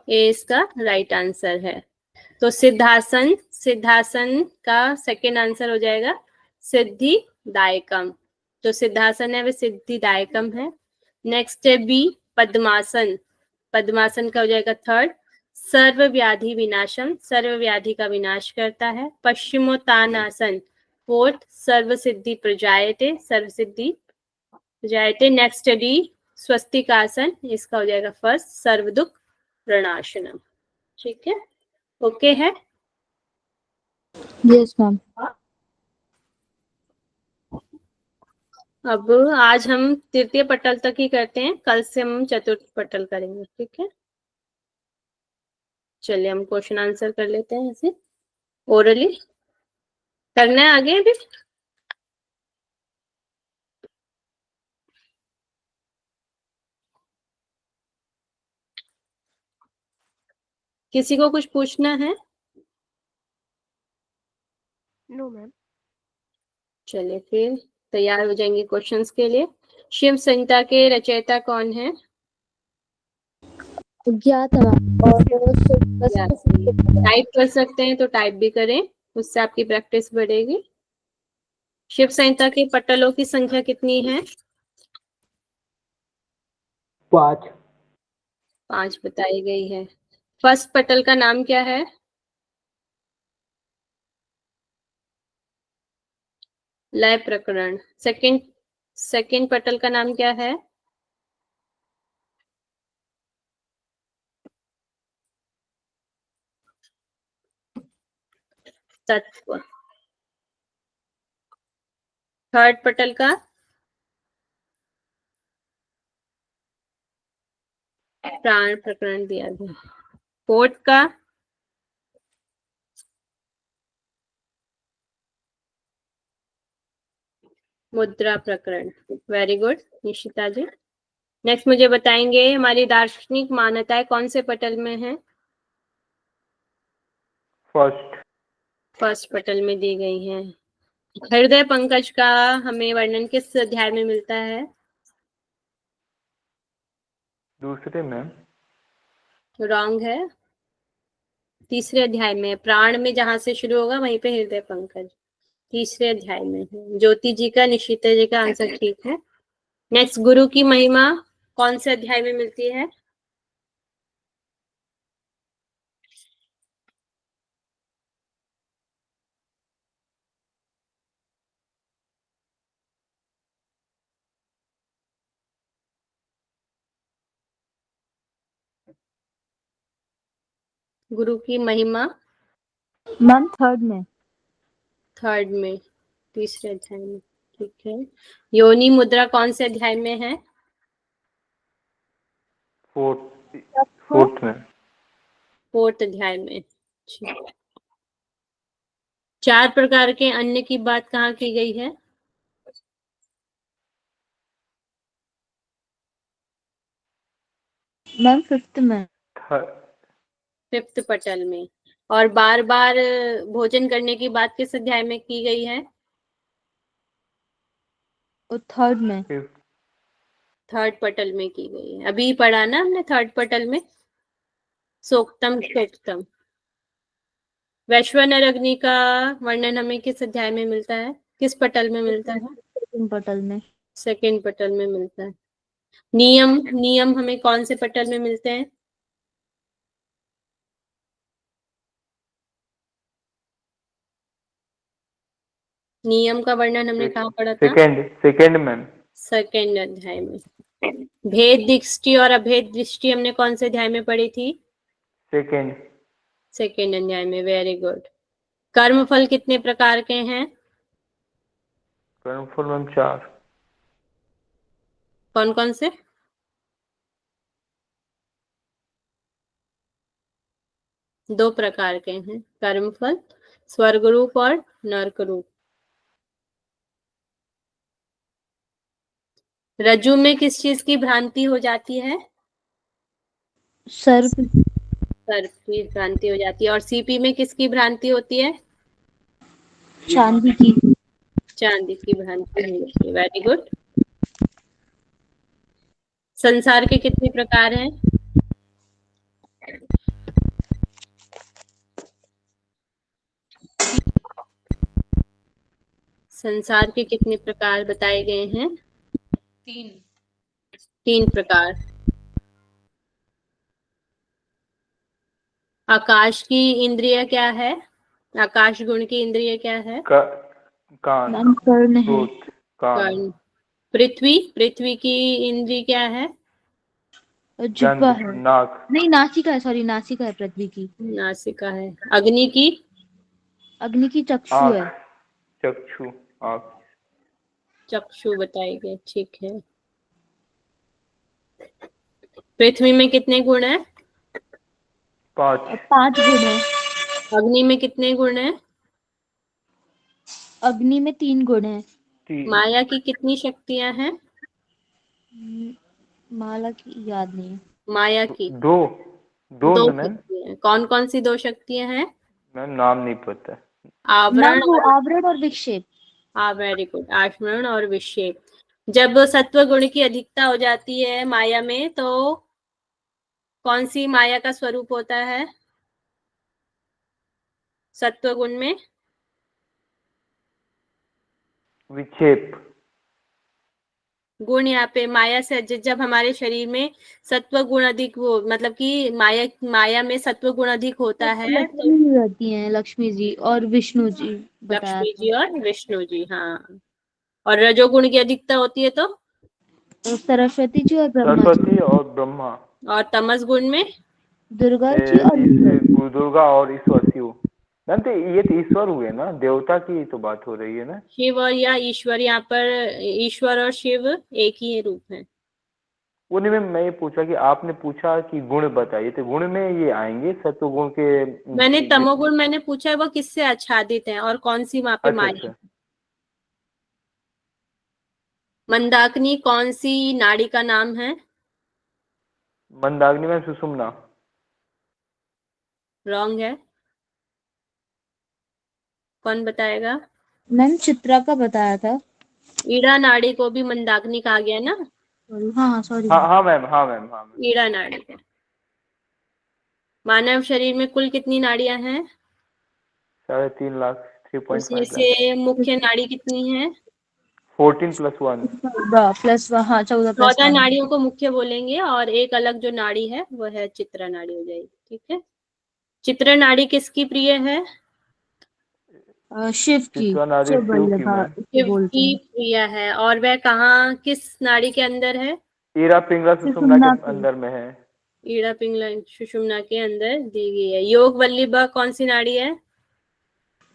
ए इसका राइट आंसर है। तो सिद्धासन, सिद्धासन का सेकंड आंसर हो जाएगा सिद्धिदायकम। जो सिद्धासन है वह सिद्धिदायकम है। नेक्स्ट है बी, पद्मासन। पद्मासन का हो जाएगा थर्ड, सर्व व्याधि विनाशम, सर्व व्याधि का विनाश करता है। पश्चिमोत्तानासन फोर्थ, सर्व सिद्धि प्रजायते, सर्व सिद्धि प्रजायते। नेक्स्ट डी, स्वस्तिकासन, इसका हो जाएगा फर्स्ट, सर्व दुख प्रणाशनम। ठीक है, ओके है। Yes ma'am. अब आज हम तृतीय पटल तक ही करते हैं, कल से हम चतुर्थ पटल करेंगे। ठीक है, चलिए हम क्वेश्चन आंसर कर लेते हैं ऐसे ओरली। करना है आगे भी? किसी को कुछ पूछना है? No ma'am. चलिए फिर तैयार हो जाएंगे क्वेश्चंस के लिए। शिव संहिता के रचयिता कौन है? ज्ञात है मैम। और टाइप कर सकते हैं तो टाइप भी करें, उससे आपकी प्रैक्टिस बढ़ेगी। शिव संहिता के पटलों की संख्या कितनी है? 5। 5 बताई गई है। फर्स्ट पटल का नाम क्या है? लय प्रकरण। सेकंड पटल का नाम क्या है? तत्व। थर्ड पटल का? प्राण प्रकरण दिया गया। फोर्थ का? मुद्रा प्रकरण। वेरी गुड निशिता जी। नेक्स्ट मुझे बताएंगे हमारी दार्शनिक मान्यताएं कौन से पटल में है? फर्स्ट पटल में दी गई हैं। हृदय पंकज का हमें वर्णन किस अध्याय में मिलता है? दूसरे मैम। रॉन्ग है, तीसरे अध्याय में। प्राण में जहां से शुरू होगा वहीं पे हृदय पंकज तीसरे अध्याय में है। ज्योति जी का, निशिता जी का आंसर ठीक है। नेक्स्ट, गुरु की महिमा कौन से अध्याय में मिलती है? गुरु की महिमा मैम थर्ड में। थर्ड में, तीसरे अध्याय में। ठीक है। योनि मुद्रा कौन से अध्याय में है? फोर्थ में। फोर्थ अध्याय में। ठीक। 4 प्रकार के अन्न की बात कहाँ की गई है? मैम फिफ्थ में। फिफ्थ पटल में। और बार बार भोजन करने की बात किस अध्याय में की गई है? और थर्ड में। थर्ड पटल में की गई है। अभी पढ़ा ना हमने थर्ड पटल में, सोक्तम क्षोक्तम। वैश्वानर अग्नि का वर्णन हमें किस अध्याय में मिलता है, किस पटल में मिलता है? सेकंड पटल में। सेकंड पटल में मिलता है। नियम, नियम हमें कौन से पटल में मिलते हैं? नियम का वर्णन हमने कहाँ पढ़ा था? Second ma'am. सेकंड अध्याय में। भेद दृष्टि और अभेद दृष्टि हमने कौन से अध्याय में पढ़ी थी? सेकंड अध्याय में। Very good. कर्मफल कितने प्रकार के हैं? कर्मफल मैम 4। कौन कौन से? दो प्रकार के हैं कर्मफल, स्वर्ग रूप और नरक रूप। रज्जु में किस चीज की भ्रांति हो जाती है? सर्प। सर्प की भ्रांति हो जाती है। और सीपी में किसकी भ्रांति होती है? चांदी की। चांदी की भांति होती है। Very good. संसार के कितने प्रकार हैं? संसार के कितने प्रकार बताए गए हैं? 3 प्रकार। आकाश की इंद्रिय क्या है? आकाश गुण की इंद्रिय क्या है? कान, मैम कर्ण है। क्रोध, कान, कर्ण। पृथ्वी की इंद्रिय क्या है? जिह्वा गंध, है। नाक, नहीं, नासिका है, सॉरी, नासिका है पृथ्वी की। नासिका है। अग्नि की? अग्नि की चक्षु है। आँख, चक्षु, आँख, चक्षु बताए गए, ठीक है। पृथ्वी में कितने गुण है? 5, 5 गुण है। अग्नि में कितने गुण है? अग्नि में 3 गुण है। 3, माया की कितनी शक्तियां हैं? माला की याद नहीं है। माया की 2, 2 2 ना मैम? शक्तियां। कौन कौन सी 2 शक्तियां हैं? मैम नाम नहीं पता। आवरण मैम वो और आवरण और विक्षेप। Very good. आवरण और विक्षेप। जब सत्व गुण की अधिकता हो जाती है माया में, तो कौन सी माया का स्वरूप होता है सत्व गुण में? विक्षेप, गुण यहाँ पे माया से जब हमारे शरीर में सत्व गुण अधिक हो, मतलब कि माया में सत्व गुण अधिक होता है तो लक्ष्मी जी रहती हैं, लक्ष्मी जी और विष्णु जी बताया लक्ष्मी था। जी और विष्णु जी, हाँ। और रजोगुण की अधिकता होती है तो तो सरस्वती जी और ब्रह्मा जी। सरस्वती और ब्रह्मा, और तमस गुण में दुर्गा जी और ईश्वर। दुर्गा और ईश्वर शिव। मैम तो ये तो ईश्वर हुए ना, देवता की तो बात हो रही है ना। शिव और या ईश्वर, यहाँ पर ईश्वर और शिव एक ही रूप है। वो नहीं मैम, मैं ये पूछा कि आपने पूछा कि गुण बताइए, तो गुण में ये आएंगे सत्व गुण के। मैंने तमोगुण मैंने पूछा है वो किससे आच्छादित है और कौन सी वहां पे अच्छा माया है। अच्छा। मंदाकिनी कौन सी नाड़ी का नाम है? मंदाग्नि में सुषुम्ना। रॉन्ग है। कौन बताएगा? मैम चित्रा का बताया था। ईड़ा नाड़ी को भी मंदाकिनी कहा गया ना। हाँ सॉरी। हाँ हाँ मैम, हाँ मैम, हाँ मैम। ईड़ा नाड़ी को। मानव शरीर में कुल कितनी नाड़ियां हैं? 3.5 लाख, उसमें 3.5 लाख। से मुख्य नाड़ी कितनी है? 14 + 1। 14 प्लस, हाँ 14 प्लस 14 1। नाड़ियों को मुख्य बोलेंगे और एक अलग जो नाड़ी है वो है चित्रा नाड़ी हो जाएगी, ठीक है। चित्रा नाड़ी किसकी प्रिय है? शिव की। चित्रा नाड़ी शिव शिव की वल्लभा मैम। इसे शिव बोलते की हैं। प्रिय है। और वह कहाँ, किस नाड़ी के अंदर है? ईरा पिंगला सुषुम्ना सुषुम्ना के की। अंदर में है। ईड़ा पिंगला सुषुम्ना के अंदर दी गई है। योग वल्लभा कौन सी नाड़ी है?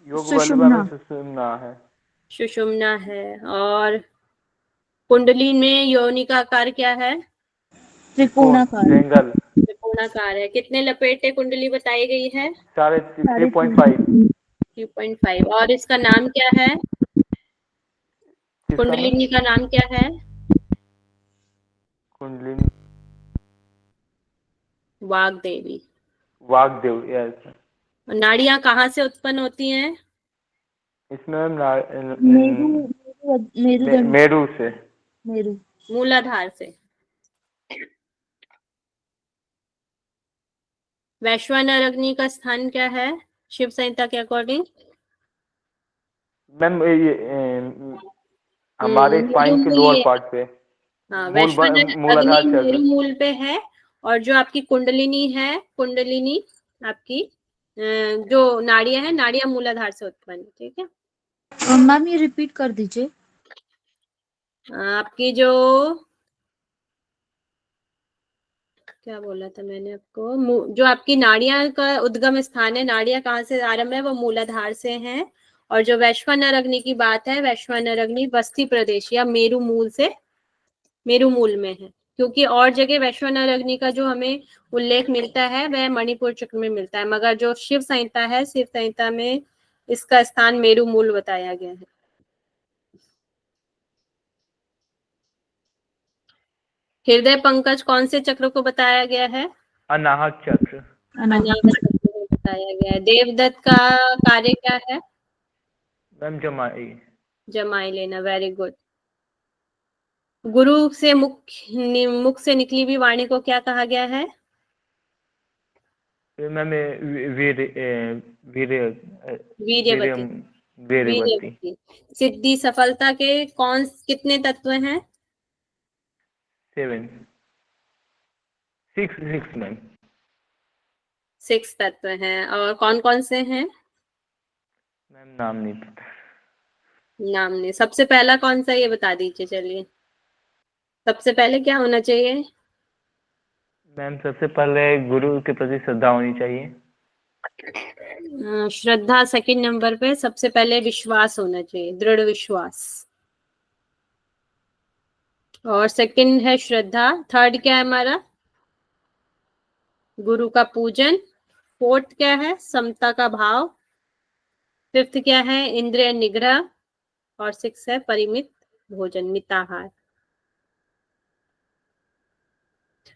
योग वल्लभा में सुषुम्ना। सुषुम्ना है। सुषुम्ना है। और कुंडली में योनि का आकार क्या है? त्रिकोण, त्रिकोणाकार। ट्रायंगल। त्रिकोणाकार है। कितने लपेटे कुंडली बताई गई है? 3.5। 3.5। और इसका नाम क्या है? किसका मैम? कुंडलिनी का नाम क्या है? कुंडलिनी, वाग्देवी। वागदेव, यस। नाड़ियां कहाँ से उत्पन्न होती हैं? इसमें मैम मेरु, मेरुदंड। मेरू से। मेरु। मूलाधार से। वैश्वानर अग्नि का स्थान क्या है शिव संहिता के अकॉर्डिंग? मैम ये हमारे मेरू स्पाइन के मूल लोअर ये, पार्ट पे। हाँ, वैश्वानर अग्नि मूलाधार मेरू चक्र। मूल पे है। और जो आपकी कुंडलिनी है, कुंडलिनी आपकी जो नाड़ियां है, नाड़ियां मूलाधार से उत्पन्न, ठीक है। मैम ये रिपीट कर दीजिए। आपकी जो, क्या बोला था मैंने आपको, जो आपकी नाड़ियां का उद्गम स्थान है, नाड़ियां कहाँ से आरंभ है, वो मूलाधार से हैं। और जो वैश्वानर अग्नि की बात है, वैश्वानर अग्नि बस्ती प्रदेश या मेरू मूल से, मेरू मूल में है। क्योंकि और जगह वैश्वानर अग्नि का जो हमें उल्लेख मिलता है वह मणिपुर चक्र में मिलता है, मगर जो शिव संहिता है, शिव संहिता में इसका स्थान मेरू मूल बताया गया है। हृदय पंकज कौन से चक्र को बताया गया है? अनाहत चक्र। अनाहत चक्र को बताया गया है। देवदत्त का कार्य क्या है? मैम जमाई। जमाई लेना, वेरी गुड। गुरु से मुख से निकली हुई वाणी को क्या कहा गया है? मैम वीर वीर वीर्यवती। वीरम वीरवती। वीर्यवती। सिद्धि सफलता के कितने तत्व हैं? 7 6 6 मैम। 6 तत्व हैं। और कौन कौन से हैं? मैम नाम नहीं पता। नाम नहीं। सबसे पहला कौन सा, ये बता दीजिए। चलिए, सबसे पहले क्या होना चाहिए? मैम सबसे पहले गुरु के प्रति श्रद्धा होनी चाहिए। श्रद्धा सेकंड नंबर पे। सबसे पहले विश्वास होना चाहिए, दृढ़ विश्वास। और सेकंड है श्रद्धा। थर्ड क्या है हमारा? गुरु का पूजन। फोर्थ क्या है? समता का भाव। फिफ्थ क्या है? इंद्रिय निग्रह। और 6 है परिमित भोजन, मिताहार।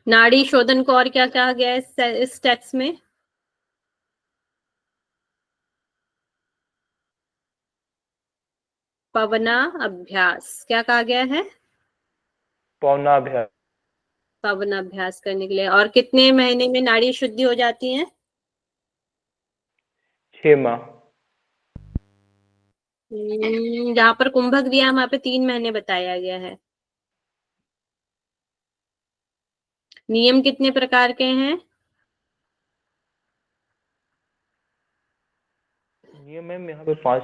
नाड़ी शोधन को और क्या कहा गया है इस टेक्स्ट में? पवना अभ्यास। क्या कहा गया है? पौनाभ्यास। पवन अभ्यास करने के लिए। और कितने महीने में नाड़ी शुद्धि हो जाती है? 6 माह। जहां पर कुंभक दिया वहां पे 3 महीने बताया गया है। नियम कितने प्रकार के हैं? नियम मैम यहाँ पे 5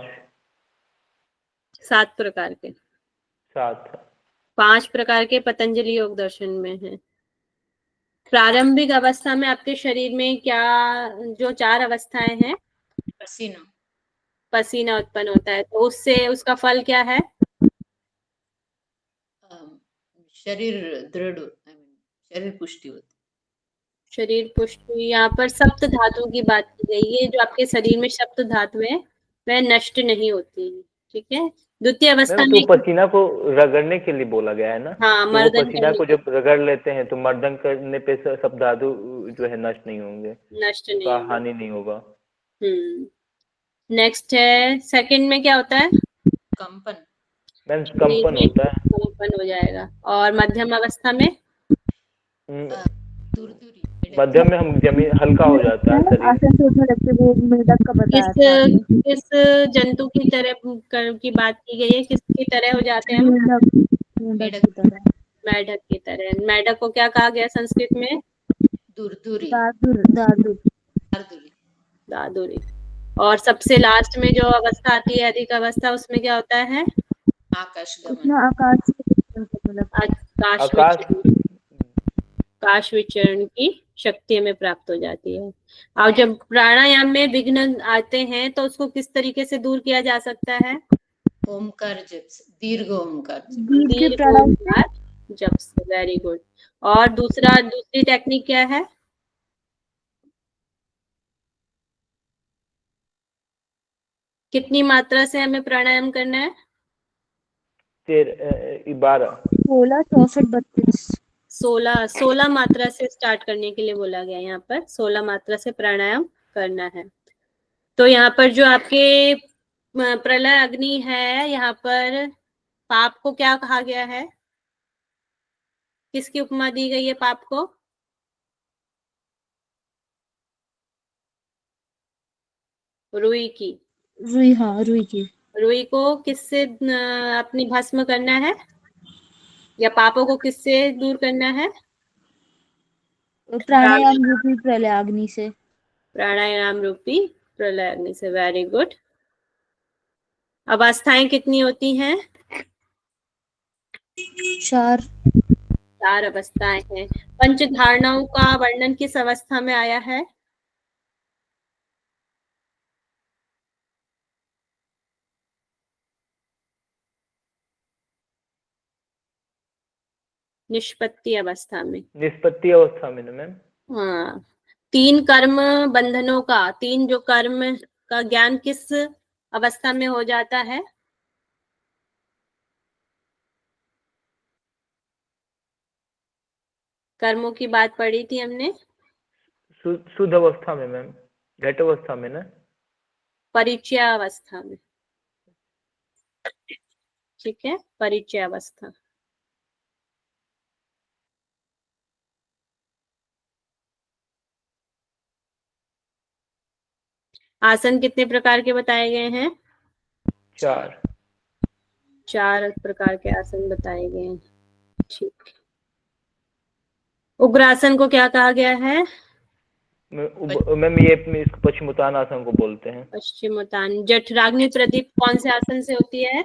7 प्रकार के। 7। 5 प्रकार के पतंजलि योग दर्शन में है। प्रारंभिक अवस्था में आपके शरीर में क्या, जो 4 अवस्थाएं हैं, पसीना। पसीना उत्पन्न होता है, तो उससे उसका फल क्या है? शरीर दृढ़, शरीर पुष्टि होती। शरीर पुष्टि। यहाँ पर सप्त धातु की बात की गई है। जो आपके शरीर में सप्त धातु है वह नष्ट नहीं होती। ठीक है। द्वितीय अवस्था मैम तो में, पसीना को रगड़ने के लिए बोला गया है ना, हाँ, कि वो मर्दन पसीना करने को के जब रगड़ लेते हैं तो मर्दन करने पे सब धातु जो है नष्ट नहीं होंगे, नष्ट नहीं उनका होगा। हानि नहीं होगा। नेक्स्ट है, सेकंड में क्या होता है? कंपन। मैम शरीर कंपन में होता है। कंपन हो जाएगा। और मध्यम अवस्था में? दूर दूरी। मध्यम में हम जमीन हल्का हो जाता है शरीर। आसन से उठने लगते, वो मेढक का किस बताया था आपने। किस जंतु की तरह की बात की गई है? किसकी तरह हो जाते हैं हम? मेढक, मेढक की तरह। मेढक की तरह। मेढक को क्या कहा गया संस्कृत में? दूर दूरी। दादुर, दादुर। दादुरी। दादुरी। और सबसे लास्ट में जो अवस्था आती है, अधिक अवस्था, उसमें क्या होता है? आकाश गमन। उसमें आकाश से विचरण करने लगता है। आकाश आकाश। विचरण। आकाश विचरण की शक्ति हमें प्राप्त हो जाती है। और जब प्राणायाम में विघ्न आते हैं तो उसको किस तरीके से दूर किया जा सकता है? ओमकार जप से, दीर्घ ओमकार जप। दीर्घ दीर्घ प्राणायाम से। ओमकार जप से। Very good. और दूसरी टेक्निक क्या है? कितनी मात्रा से हमें प्राणायाम करना है? 12। 16, 64, 32। 16 मात्रा से स्टार्ट करने के लिए बोला गया है। यहाँ पर 16 मात्रा से प्राणायाम करना है। तो यहाँ पर जो आपके प्रलय अग्नि है, यहाँ पर पाप को क्या कहा गया है? किसकी उपमा दी गई है पाप को? रुई की। रुई, हाँ, रुई की। रुई को किससे अपनी भस्म करना है, या पापों को किससे दूर करना है? प्राणायाम रूपी प्रलयाग्नि से। प्राणायाम रूपी प्रलय अग्नि से। Very good. अवस्थाएं कितनी होती हैं? 4। 4 अवस्थाएं हैं। पंच धारणाओं का वर्णन किस अवस्था में आया है? निष्पत्ति अवस्था में। निष्पत्ति अवस्था में ना मैम। हाँ। 3 कर्म बंधनों का, 3 जो कर्म का ज्ञान किस अवस्था में हो जाता है? कर्मों की बात पढ़ी थी हमने। शुद्ध अवस्था में मैम, घट अवस्था में ना। परिचय अवस्था में। ठीक है, परिचय अवस्था। आसन कितने प्रकार के बताए गए हैं? 4। 4 प्रकार के आसन बताए गए हैं। ठीक। उग्रासन को क्या कहा गया है? मैम ये इसको पश्चिमोत्तानासन को बोलते हैं। पश्चिमोत्तान। जठराग्नि प्रदीप कौन से आसन से होती है?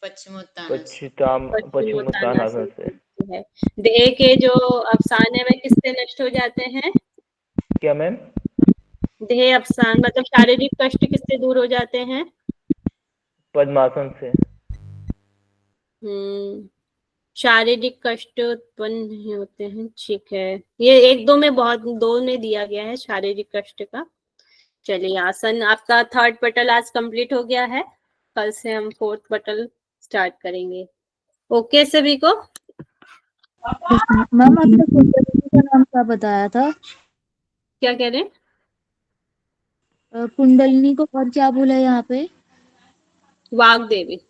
पश्चिमोत्तानासन। पश्चिमोत्तानासन से। होती है। देह के जो अवसान है वह किससे नष्ट हो जाते हैं? क्या मैम? देह अवसान मतलब शारीरिक कष्ट किससे दूर हो जाते हैं? पद्मासन से। शारीरिक कष्ट उत्पन्न नहीं होते हैं। ठीक है, ये 1-2 में बहुत 2 में दिया गया है शारीरिक कष्ट का। चलिए, आसन आपका 3rd पटल आज कंप्लीट हो गया है। कल से हम 4th पटल स्टार्ट करेंगे। ओके सभी को? मैम आपने कुंडलिनी का नाम क्या बताया था? क्या कह रहे हैं? कुंडलिनी को और क्या बोला है यहाँ पे? वाग देवी।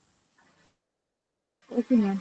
Okay ma'am.